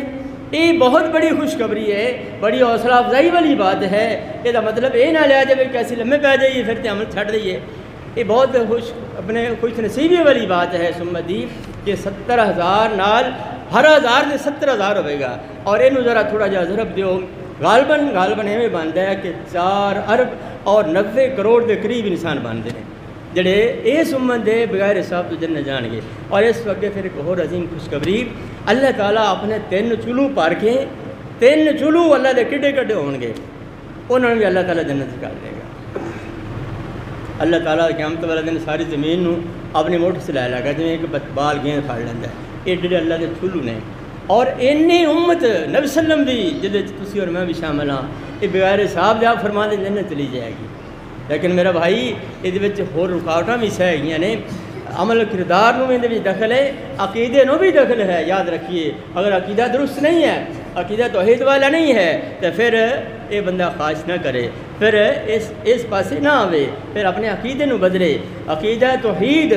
یہ بہت بڑی خوشخبری ہے، بڑی حوصلہ افزائی والی بات ہے۔ یہ مطلب یہ نہ لیا جائے کہ ایسی لمحے پہ جائیے پھر عمل چھڑ دئیے۔ یہ بہت خوش نصیبی والی بات ہے سمت دی کہ 70,000 نال ہر 1000 دے 70,000 ہوئے گا۔ اور یہ ذرا تھوڑا جہا ضرب دیو، غالباً ایویں بنتا ہے کہ 4 ارب اور 90 کروڑ دے قریب انسان بنتے ہیں جڑے اس امت دے بغیر حساب تو جنت جان گے۔ اور اس وقت پھر ایک اور عظیم خوشخبری، اللہ تعالیٰ اپنے 3 چولو پار کے 3 چولو اللہ دے کڈے کڈے ہون گے، انہوں نے بھی اللہ تعالیٰ جنت نکال دے گا۔ اللہ تعالیٰ قیامت والے دن ساری زمین نو اپنی مٹھ سے لے لے گا، جی ایک بال گیند پھڑ لینا ہے، ایڈے اللہ دے چولو نے۔ اور اینی امت نبی وسلم دی جدے تسی اور میں بھی شامل ہاں، یہ بغیر حساب دے آپ فرما دے جنت چلی جائے گی۔ لیکن میرا بھائی یہ ہور رکاوٹاں بھی سہ گئی نے. عمل کردار نو بھی دخل ہے, عقیدے نو بھی دخل ہے. یاد رکھیے اگر عقیدہ درست نہیں ہے, عقیدہ توحید والا نہیں ہے, تو پھر یہ بندہ خواہش نہ کرے, پھر اس پاسے نہ آوے, پھر اپنے عقیدے نو بدلے. عقیدہ توحید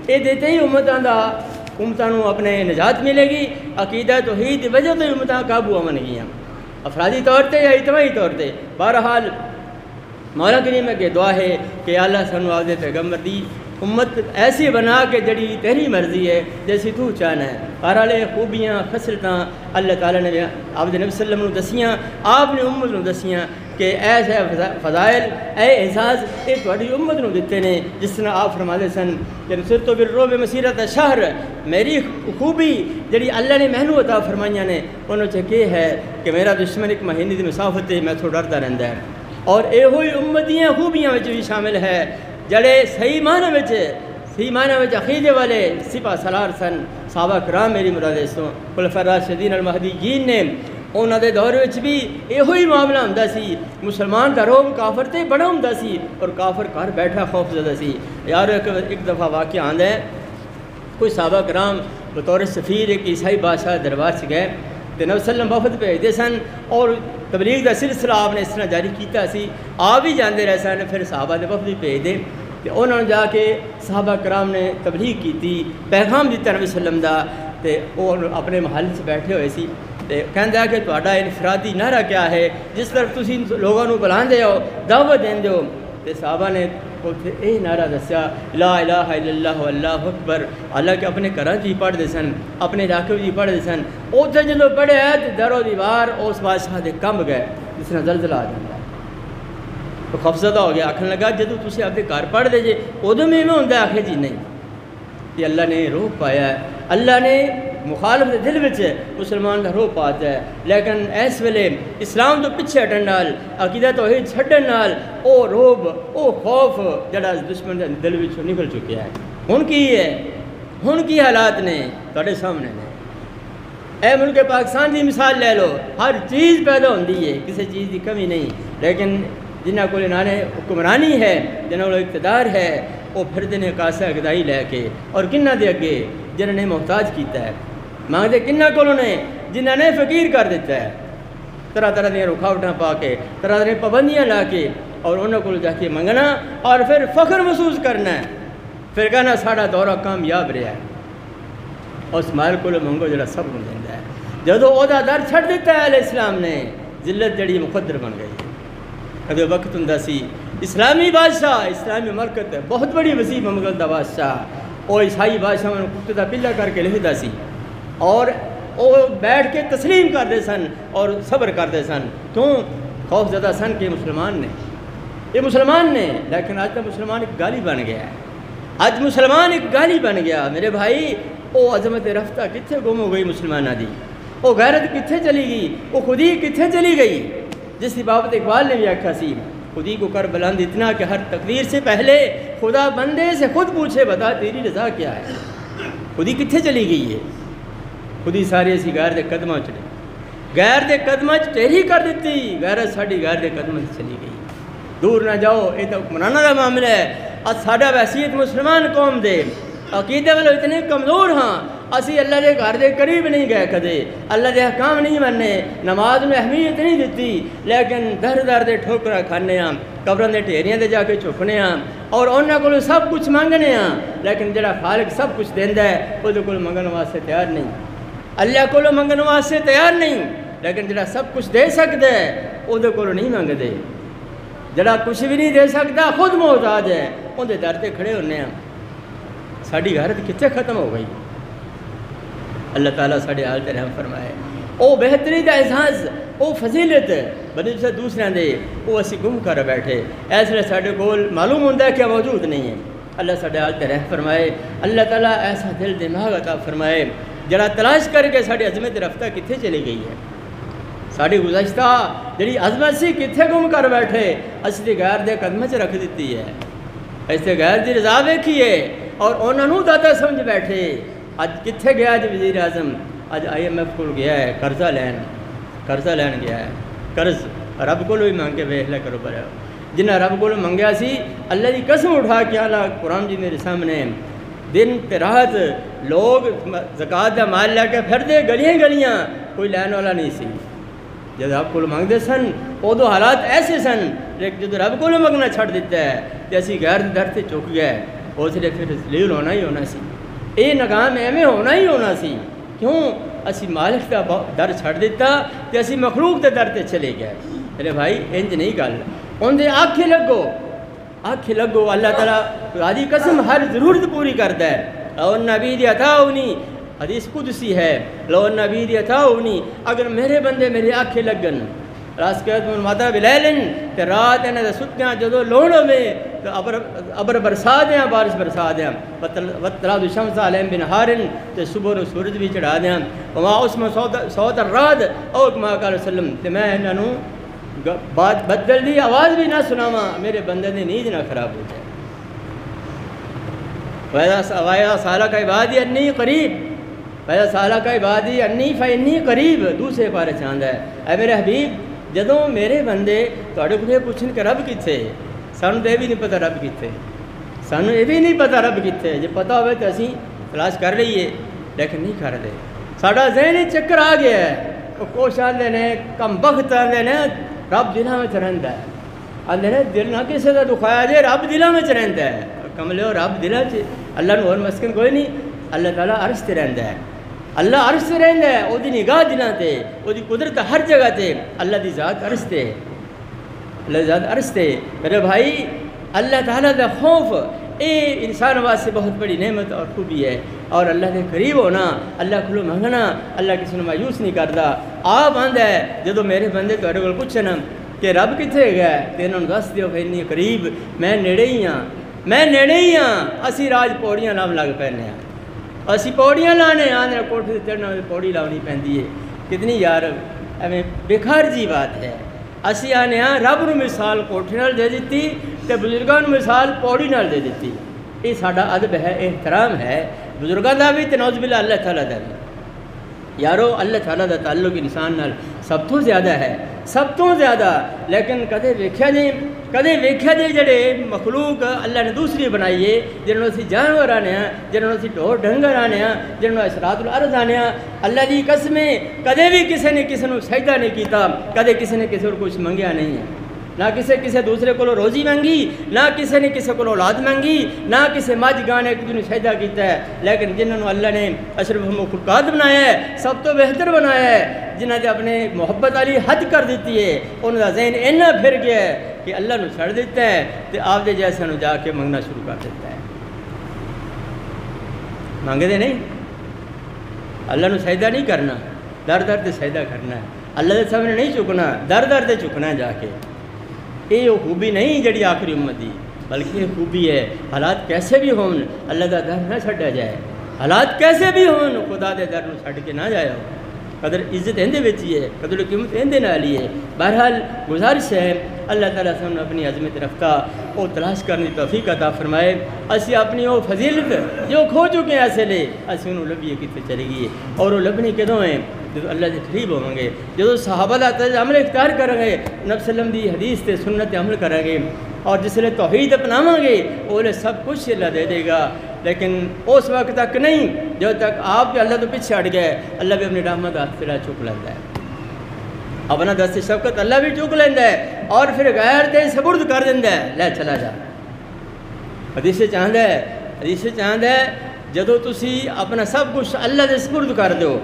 یہ دیتے ہی امتوں اپنے نجات ملے گی. عقیدہ توحید کی وجہ تو امتاں قابو آن گیا, افرادی طور پہ یا اجتماعی طور پہ. بہرحال مولا کریم اگے دعا ہے کہ اللہ سانو آپدے پیغمبر دی امت ایسی بنا کہ جڑی تیری مرضی ہے جیسی تو چاہنا ہے. بہرحال خوبیاں خصلتاں اللہ تعالیٰ نے آپ نبی صلی اللہ علیہ وسلم دسیاں, آپ نے امت نو دسیاں کہ ایسے فضائل اے اعزاز یہ تھوڑی امت نو دیتے ہیں. جس طرح آپ فرماتے سن کہ نصرت بالرعب مسیرۃ شہر, میری خوبی جڑی اللہ نے مینوں عطا فرمائیاں نے انہوں چ کہ ہے کہ میرا دشمن ایک مہینے کی مسافت ہے میں تو ڈرتا رہتا ہے. اور یہ امتیاں خوبیاں بھی شامل ہے جڑے صحیح معنی عقیدے والے سپاہ سالار سن. صحابہ کرام میری مراد اس تو خلفاء راشدین المہدیین نے انہوں دے دور بھی یہ معاملہ ہوندا سی. مسلمان کا روب کافر تے بڑا ہوندا سی اور کافر گھر بیٹھا خوف زدہ سی. یار ایک دفعہ واقعہ آندا ہے, کوئی صحابہ کرام بطور سفیر ایک عیسائی بادشاہ دربار سے گئے تو نبی صلی اللہ علیہ وسلم وفد بھیجتے سن اور تبلیغ کا سلسلہ آپ نے اس طرح جاری کیتا سی. آپ بھی جاندے رہے سن, پھر صحابہ نے وفد بھیج دے تو انہوں نے جا کے صحابہ کرام نے تبلیغ کیتی, پیغام دیتا نبی صلی اللہ علیہ وسلم دا. تو وہ اپنے محل سے بیٹھے ہوئے سی تو کہندا ہے کہ تہاڈا انفرادی نعرہ کیا ہے جس طرف تسی لوگوں کو بلاندے ہو دعوت دیندے ہو. تو صحابہ نے یہ نعرہ دسیا لا الہ الا اللہ واللہ اکبر. حالانکہ اپنے گھر جی پڑھتے سن, اپنے علاقے جی پڑھتے سن. اتنے جدو پڑھے تو در و دیوار اس بادشاہ کے کمب گئے جس طرح زلزلہ آ جاتا ہے. تو خوفزدہ ہو گیا, آخر لگا جدو تسی اپنے گھر پڑھتے جے ادو میں ہوتا ہے. آخر جی نہیں, یہ اللہ نے روح پایا ہے, اللہ نے مخالف دل میں مسلمان کا روح پاتا ہے. لیکن اس ویلے اسلام تو پیچھے ہٹن نال, عقیدہ توحید چھڈن نال او روب او خوف جڑا دشمن کے دل میں نکل چکا ہے. ہن کی ہے, ہن کی حالات نے تواڈے سامنے نے. اے ملک پاکستان کی مثال لے لو, ہر چیز پیدا ہوتی ہے, کسی چیز کی کمی نہیں. لیکن جنہ کو نے حکمرانی ہے, جنہ کو اقتدار ہے, وہ پھرتے ہیں کاسہ گدائی لے کے. اور کنہ دے اگے جنہوں نے محتاج کیتا ہے, مانگتے کنہ کو نے جنہوں نے فقیر کر دیتا ہے. طرح طرح دیا رکاوٹاں پا کے, طرح طرح پابندیاں لا کے, اور انہوں کو جا کے منگنا اور پھر فخر محسوس کرنا ہے, پھر کہنا ساڑا دورہ کامیاب رہا ہے. اور اسماعیل کو منگو جڑا سب کو دینا ہے. جدو عہدہ در چھڑ دیتا ہے علیہ السلام نے, ذلت جڑی مقدر بن گئی. کدے وقت ہوں سی اسلامی بادشاہ, اسلامی مملکت بہت بڑی وسیع مملکت کا بادشاہ, وہ عیسائی بادشاہ میں کتے کا پلا کر کے لکھتا سی اور وہ بیٹھ کے تسلیم کرتے سن اور صبر کرتے سن. کیوں؟ خوف زدہ سن کہ مسلمان نے, یہ مسلمان نے. لیکن آج تک مسلمان ایک گالی بن گیا ہے, آج مسلمان ایک گالی بن گیا. میرے بھائی وہ عظمت رفتہ کتنے گم ہو گئی مسلمانہ دی, وہ غیرت کتنے چلی گئی, وہ خودی کتنے چلی گئی. جس کی بابت اقبال نے بھی آکھا سی, خودی کو کر بلند اتنا کہ ہر تقدیر سے پہلے خدا بندے سے خود پوچھے بتا تیری رضا کیا ہے. خودی کتنے چلی گئی ہے, خودی ساری اسی غیر دے قدمہ چلے, غیر دے قدمہ ٹیڑھی کر دیتی, غیرت ساڑی غیر دے قدمہ چلی گئی. دور نہ جاؤ, یہ تو حکمرانہ کا معاملہ ہے. آج ساڈا ویسیت مسلمان قوم دے عقیدے والے اتنے کمزور ہاں, اسی اللہ دے گھر دے قریب نہیں گئے کدے, اللہ دے احکام نہیں مننے, نماز میں اہمیت نہیں دیتی. لیکن در در دے ٹھوکرا کھانے ہاں, قبراں دے ٹھیریاں دے جا کے چھپنے ہاں, اور انہاں کول سب کچھ مانگنے ہاں. لیکن جڑا خالق سب کچھ دیندا ہے وہ کول منگن واسطے تیار نہیں, اللہ کول منگن واسطے تیار نہیں. لیکن جڑا سب کچھ دے سکتا ہے وہ کول نہیں منگدے. جڑا کچھ بھی نہیں دے سکتا خود محتاج ہے, اندر در تے کھڑے ہونے ہاں. ساڑی غیرت کتنے ختم ہو گئی. اللہ تعالیٰ ساڑے حال تے رحم فرمائے. او بہتری دا احساس, او فضیلت بدل سے دوسرے دے وہ اسی گم کر بیٹھے. ایسے ساڑے کول معلوم ہوتا ہے کہ موجود نہیں ہے. اللہ ساڑے حال تے رحم فرمائے. اللہ تعالیٰ ایسا دل دماغ عطا فرمائے جڑا تلاش کر کے ساڑی عظمت رفتہ کتنے چلی گئی ہے. ساڑی گزشتہ جڑی عظمت سی کتنے گم کر بیٹھے, اصلی غیر دے قدمہ چ رکھ دیتی ہے. ایسے غیر دی رضا ویکھیے اور انہوں دادا سمجھ بیٹھے. اج کتنے گیا جی وزیر اعظم, اج IMF کو گیا ہے قرضہ لین گیا ہے. قرض رب کو بھی مانگ کے ویخ لے کرو پر جنہیں رب کو منگیا سی اللہ کی قسم اٹھا کے اللہ قرآن جی میرے سامنے دن تے رات لوگ زکات دا مال لے کے پھردے گلیاں گلیاں کوئی لین والا نہیں سی جب رب کو منگتے سن ادو حالات ایسے سن لیکن جب رب کو منگنا چھڑ دیتا ہے تو اسی غیر در سے چک گئے اس لیے پھر ذلیل ہونا ہی ہونا سی یہ ناکام ایویں ہونا ہی ہونا سی کیوں اسی مالک کا در چھڑ دیتا تو اسی مخلوق کے در تے چلے گئے میرے بھائی انج نہیں گل اندر آنکھیں لگو اللہ تعالیٰ آدھی قسم ہر ضرورت پوری کرتا ہے لو نبی دی عطا ہونی حدیث قدسی ہے لو نبی دی عطا ہونی اگر میرے بندے میری آنکھیں لگن راس کہت من ماتا بلیلن تے رات انہیں ستیاں جدو لوڑ میں تو ابر برسا دیاں بارش برسا دیاں وطراد شمس علیہم بنہارن تے صبح و سورج بھی چڑھا دیاں وما اس میں صوت الراد او کما قال سلم تے میں انہوں بات بدل دی آواز بھی نہ سناواں میرے بندے نے نیند نہ خراب ہو جائے وَإِذَا سَأَلَكَ عِبَادِي أَنِّي قَرِيبٌ وَإِذَا سَأَلَكَ عِبَادِي أَنِّي فَإِنِّي قَرِيبٌ دوسرے پارے چاہتا ہے اے میرے حبیب جدوں میرے بندے تواڈے کولے پوچھن کہ رب کتھے سانوں تے بھی نہیں پتہ رب کتھے سانوں یہ بھی نہیں پتہ رب کتھے جے پتہ ہوئے تو اسی تلاش کر لئیے لیکن نہیں کر دے ساڈا ذہن چکر آ گیا ہے وہ کوش آندے نے کم بخت آندے نے رب دلاں وچ رہندا ہے آندے نے دل نہ کسے دا دکھایا جے رب دلاں وچ رہندا ہے کملے رب دلاں وچ اللہ نوں اور مسکن کوئی نہیں اللہ تعالیٰ عرش تے رہندا ہے اللہ عرش تے رہندا ہے او دی نگاہ دلاں تے او دی قدرت ہر جگہ تے اللہ دی ذات عرش تے اللہ دی ذات عرش تے میرے بھائی اللہ تعالیٰ دا خوف اے انسان واسطے بہت بڑی نعمت اور خوبی ہے اور اللہ کے قریب ہونا اللہ کو منگنا اللہ کسی نے مایوس نہیں کرتا آپ آندا ہے جدو میرے بندے تواڈے کول پوچھن کہ رب کتنے گیا تے انہوں دس دیو کہ انی قریب میں نیڑے ہی ہاں اسی راج پوڑیاں لام لگ پینے ہیں اسی پوڑیاں لانے آنے کوٹھے چڑھنا پوڑی لاؤنی پیندی ہے کتنی یار ایویں بیکار جی بات ہے اسی آنے ہاں رب نو مثال کوٹھے نال دے دیتی تے بزرگاں نو مثال پوڑی نال دے دیتی یہ ساڈا ادب ہے احترام ہے بزرگاں دا بھی تے نعوذ باللہ اللہ تعالیٰ دا بھی یارو اللہ تعالیٰ دا تعلق انسان نال سب تو زیادہ ہے سب تو زیادہ لیکن کدے ویکھیا جی جڑے مخلوق اللہ نے دوسری بنائی ہے جنہوں اسی جانور آنے ہیں جنہوں اسی ڈور ڈنگر آنے ہیں جنہوں اسرات الارض آنے ہیں اللہ دی قسمیں کدے بھی کسی نے کسی نے سجدہ نہیں کیتا کدے کسی نے کسی کو کچھ منگیا نہیں ہے نہ کسی دوسرے کو روزی منگی نہ کسی نے کسی کو اولاد منگی نہ کسی مجھ گانے ایک دن سجدہ کیتا ہے لیکن جنہوں اللہ نے اشرف مخلوقات بنایا ہے سب تو بہتر بنایا ہے جنہوں نے اپنے محبت والی حد کر دیتی ہے انہوں کا ذہن اینا پھر گیا ہے کہ اللہ نو چھڑ دیتا ہے تو آپ دے جیسے نو جا کے منگنا شروع کر دیتا ہے مانگتے نہیں اللہ نو سجدہ نہیں کرنا در تے سجدہ کرنا ہے اللہ دے سامنے نہیں چکنا در تے چکنا ہے جا کے یہ خوبی نہیں جڑی آخری امت دی بلکہ یہ خوبی ہے حالات کیسے بھی ہون اللہ دا در نہ چھڈیا جائے حالات کیسے بھی ہون خدا دے در نو چھڈ کے نہ جائے قدر عزت اندے وچ ہی ہے قدر قیمت اندے نال ہی ہے بہرحال گزارش ہے اللہ تعالیٰ سے اپنی عظمت رفتہ وہ تلاش کرنے کی توفیق عطا فرمائے اسی اپنی وہ فضیلت جو کھو چکے ہیں ایسے لے اسی انہوں لبھیے کتنے چلے گی اور وہ لبنی کدوں ہیں جب اللہ کے قریب ہوں گے جب صحابہ دا عمل اختیار کریں گے نبی صلی اللہ علیہ وسلم دی حدیث تے سنت عمل کریں گے اور جس لئے توحید اپناواں گے وہ سب کچھ اللہ دے دے گا لیکن اس وقت تک نہیں جو تک آپ اللہ تو پیچھے ہٹ گئے اللہ بھی اپنی رحمت ہاتھ سے چک لیتا ہے اپنا دست شفقت اللہ بھی چک لینا ہے اور پھر غیر دے سپرد کر دینا ہے لے چلا جا حدیث چاہتا ہے جدو تسی اپنا سب کچھ اللہ دے سپرد کر دو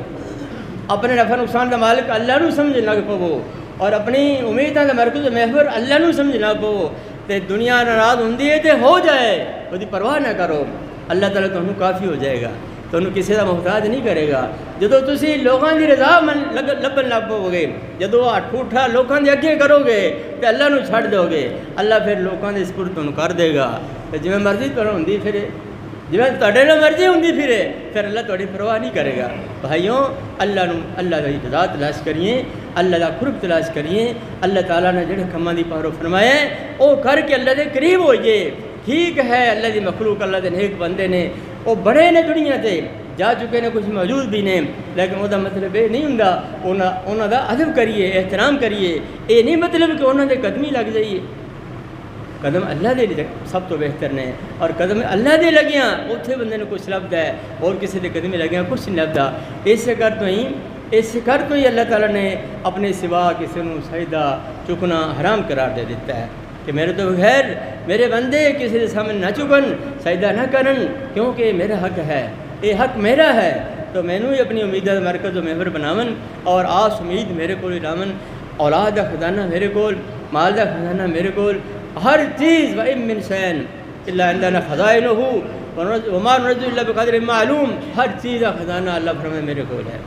اپنے نفع نقصان دا مالک اللہ نو سمجھ لگ پو اور اپنی امیداں دا مرکز محور اللہ نو سمجھ لگ پو تے دنیا ناراض ہوندی ہے تے ہو جائے وہ پرواہ نہ کرو اللہ تعالیٰ تمہیں کافی ہو جائے گا تمہیں کسی کا محتاج نہیں کرے گا جدو تسی لوگوں کی رضا لبن لگ پو گے جدو ٹھوٹا لوگوں کے اگے کرو گے تو اللہ نو چھڑ دو گے اللہ پھر لوگوں کے سپرد تمہیں کر دے گا جی مرضی تو ہوندی پھر جی تھوڑے نال مرضی ہوندی پھر اللہ تھوڑی پرواہ نہیں کرے گا بھائیوں اللہ کی رضا تلاش کریے اللہ کا قرب تلاش کریے اللہ تعالیٰ نے جڑے کماں دی پارو فرمایا وہ کر کے اللہ دے قریب ہوئیے ٹھیک ہے اللہ دی مخلوق اللہ دے نیک بندے نے وہ بڑے نے دنیا تے جا چکے نے کچھ موجود بھی نے لیکن وہ مطلب یہ نہیں ہوں انہوں دا ادب کریے احترام کریے یہ نہیں مطلب کہ انہوں نے قدمی لگ جائیے قدم اللہ دے سب تو بہتر نے، اور قدم اللہ دے لگیاں اتنے بندے نے کچھ لبدا ہے، اور کسی دے قدم لگیاں کچھ نہیں لبدا۔ اس کر تو ہی اللہ تعالیٰ نے اپنے سوا کسی کو سجدہ چکنا حرام قرار دے دیتا ہے کہ میرے تو بغیر میرے بندے کسی کے سامنے نہ چکن، سجدہ نہ کرن، کیونکہ میرا حق ہے، یہ حق میرا ہے۔ تو میں نے اپنی امید کا مرکز و محور بناون، اور آس امید میرے کو لاون، اولاد کا خزانہ میرے کو، مال کا خزانہ میرے کو، ہر چیز وَإِن مِّن شَيْءٍ إِلَّا عِندَنَا خَزَائِنُهُ وَمَا نُنَزِّلُ إِلَّا بِقَدْرٍ مَّعْلُومٍ۔ ہر چیز کا خزانہ اللہ فرمائے میرے کو ہے۔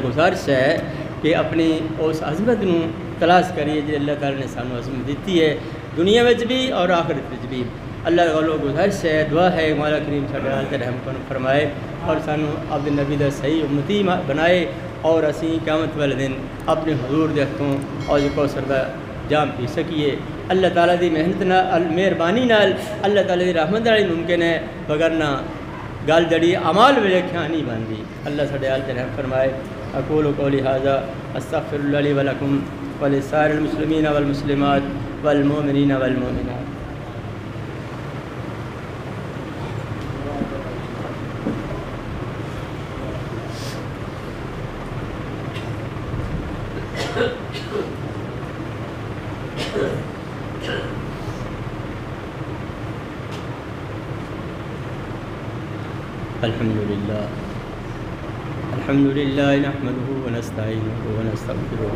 گزارش ہے کہ اپنی اس عظمت نو تلاش کریے جی اللہ تعالیٰ نے سانو عظمت دیتی ہے، دنیا میں بھی اور آخرت میں بھی۔ اللہ تعالیٰ گزارش ہے، دعا ہے مولا کریم ساڈے حال تے رحم فرمائے، اور سانو عبد النبی دا صحیح امتی بنائے، اور اسی قیامت والے دن اپنے حضور دے ہتھوں اور کوثر دا جام پی سکیے۔ اللہ تعالیٰ دی محنت نال، مہربانی نال، اللہ تعالیٰ دی رحمت نال ممکن ہے، وگرنہ گل جڑی اعمال ویکھیاں نہیں بنتی۔ اللہ ساڈے حال تے رحم فرمائے۔ اقول قولی ھذا استغفر اللہ لی ولکم ولسائر المسلمین والمسلمات والمؤمنین والمؤمنات۔ الحمد لله نحمده ونستعينه ونستغفره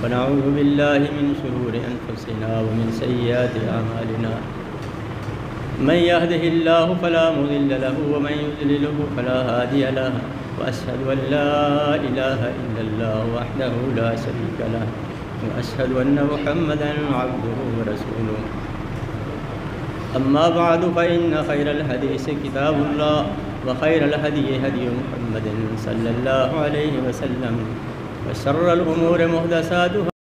ونعوذ بالله من شرور أنفسنا ومن سيئات أعمالنا، من يهده الله فلا مضل له ومن يضلله فلا هادي له، وأشهد أن لا إله إلا الله وحده لا شريك له، وأشهد أن محمدا عبده ورسوله۔ أما بعد فإن خير الحديث كتاب الله، وخير الهدي هدي محمد صلى الله عليه وسلم، وشر الأمور محدثاتها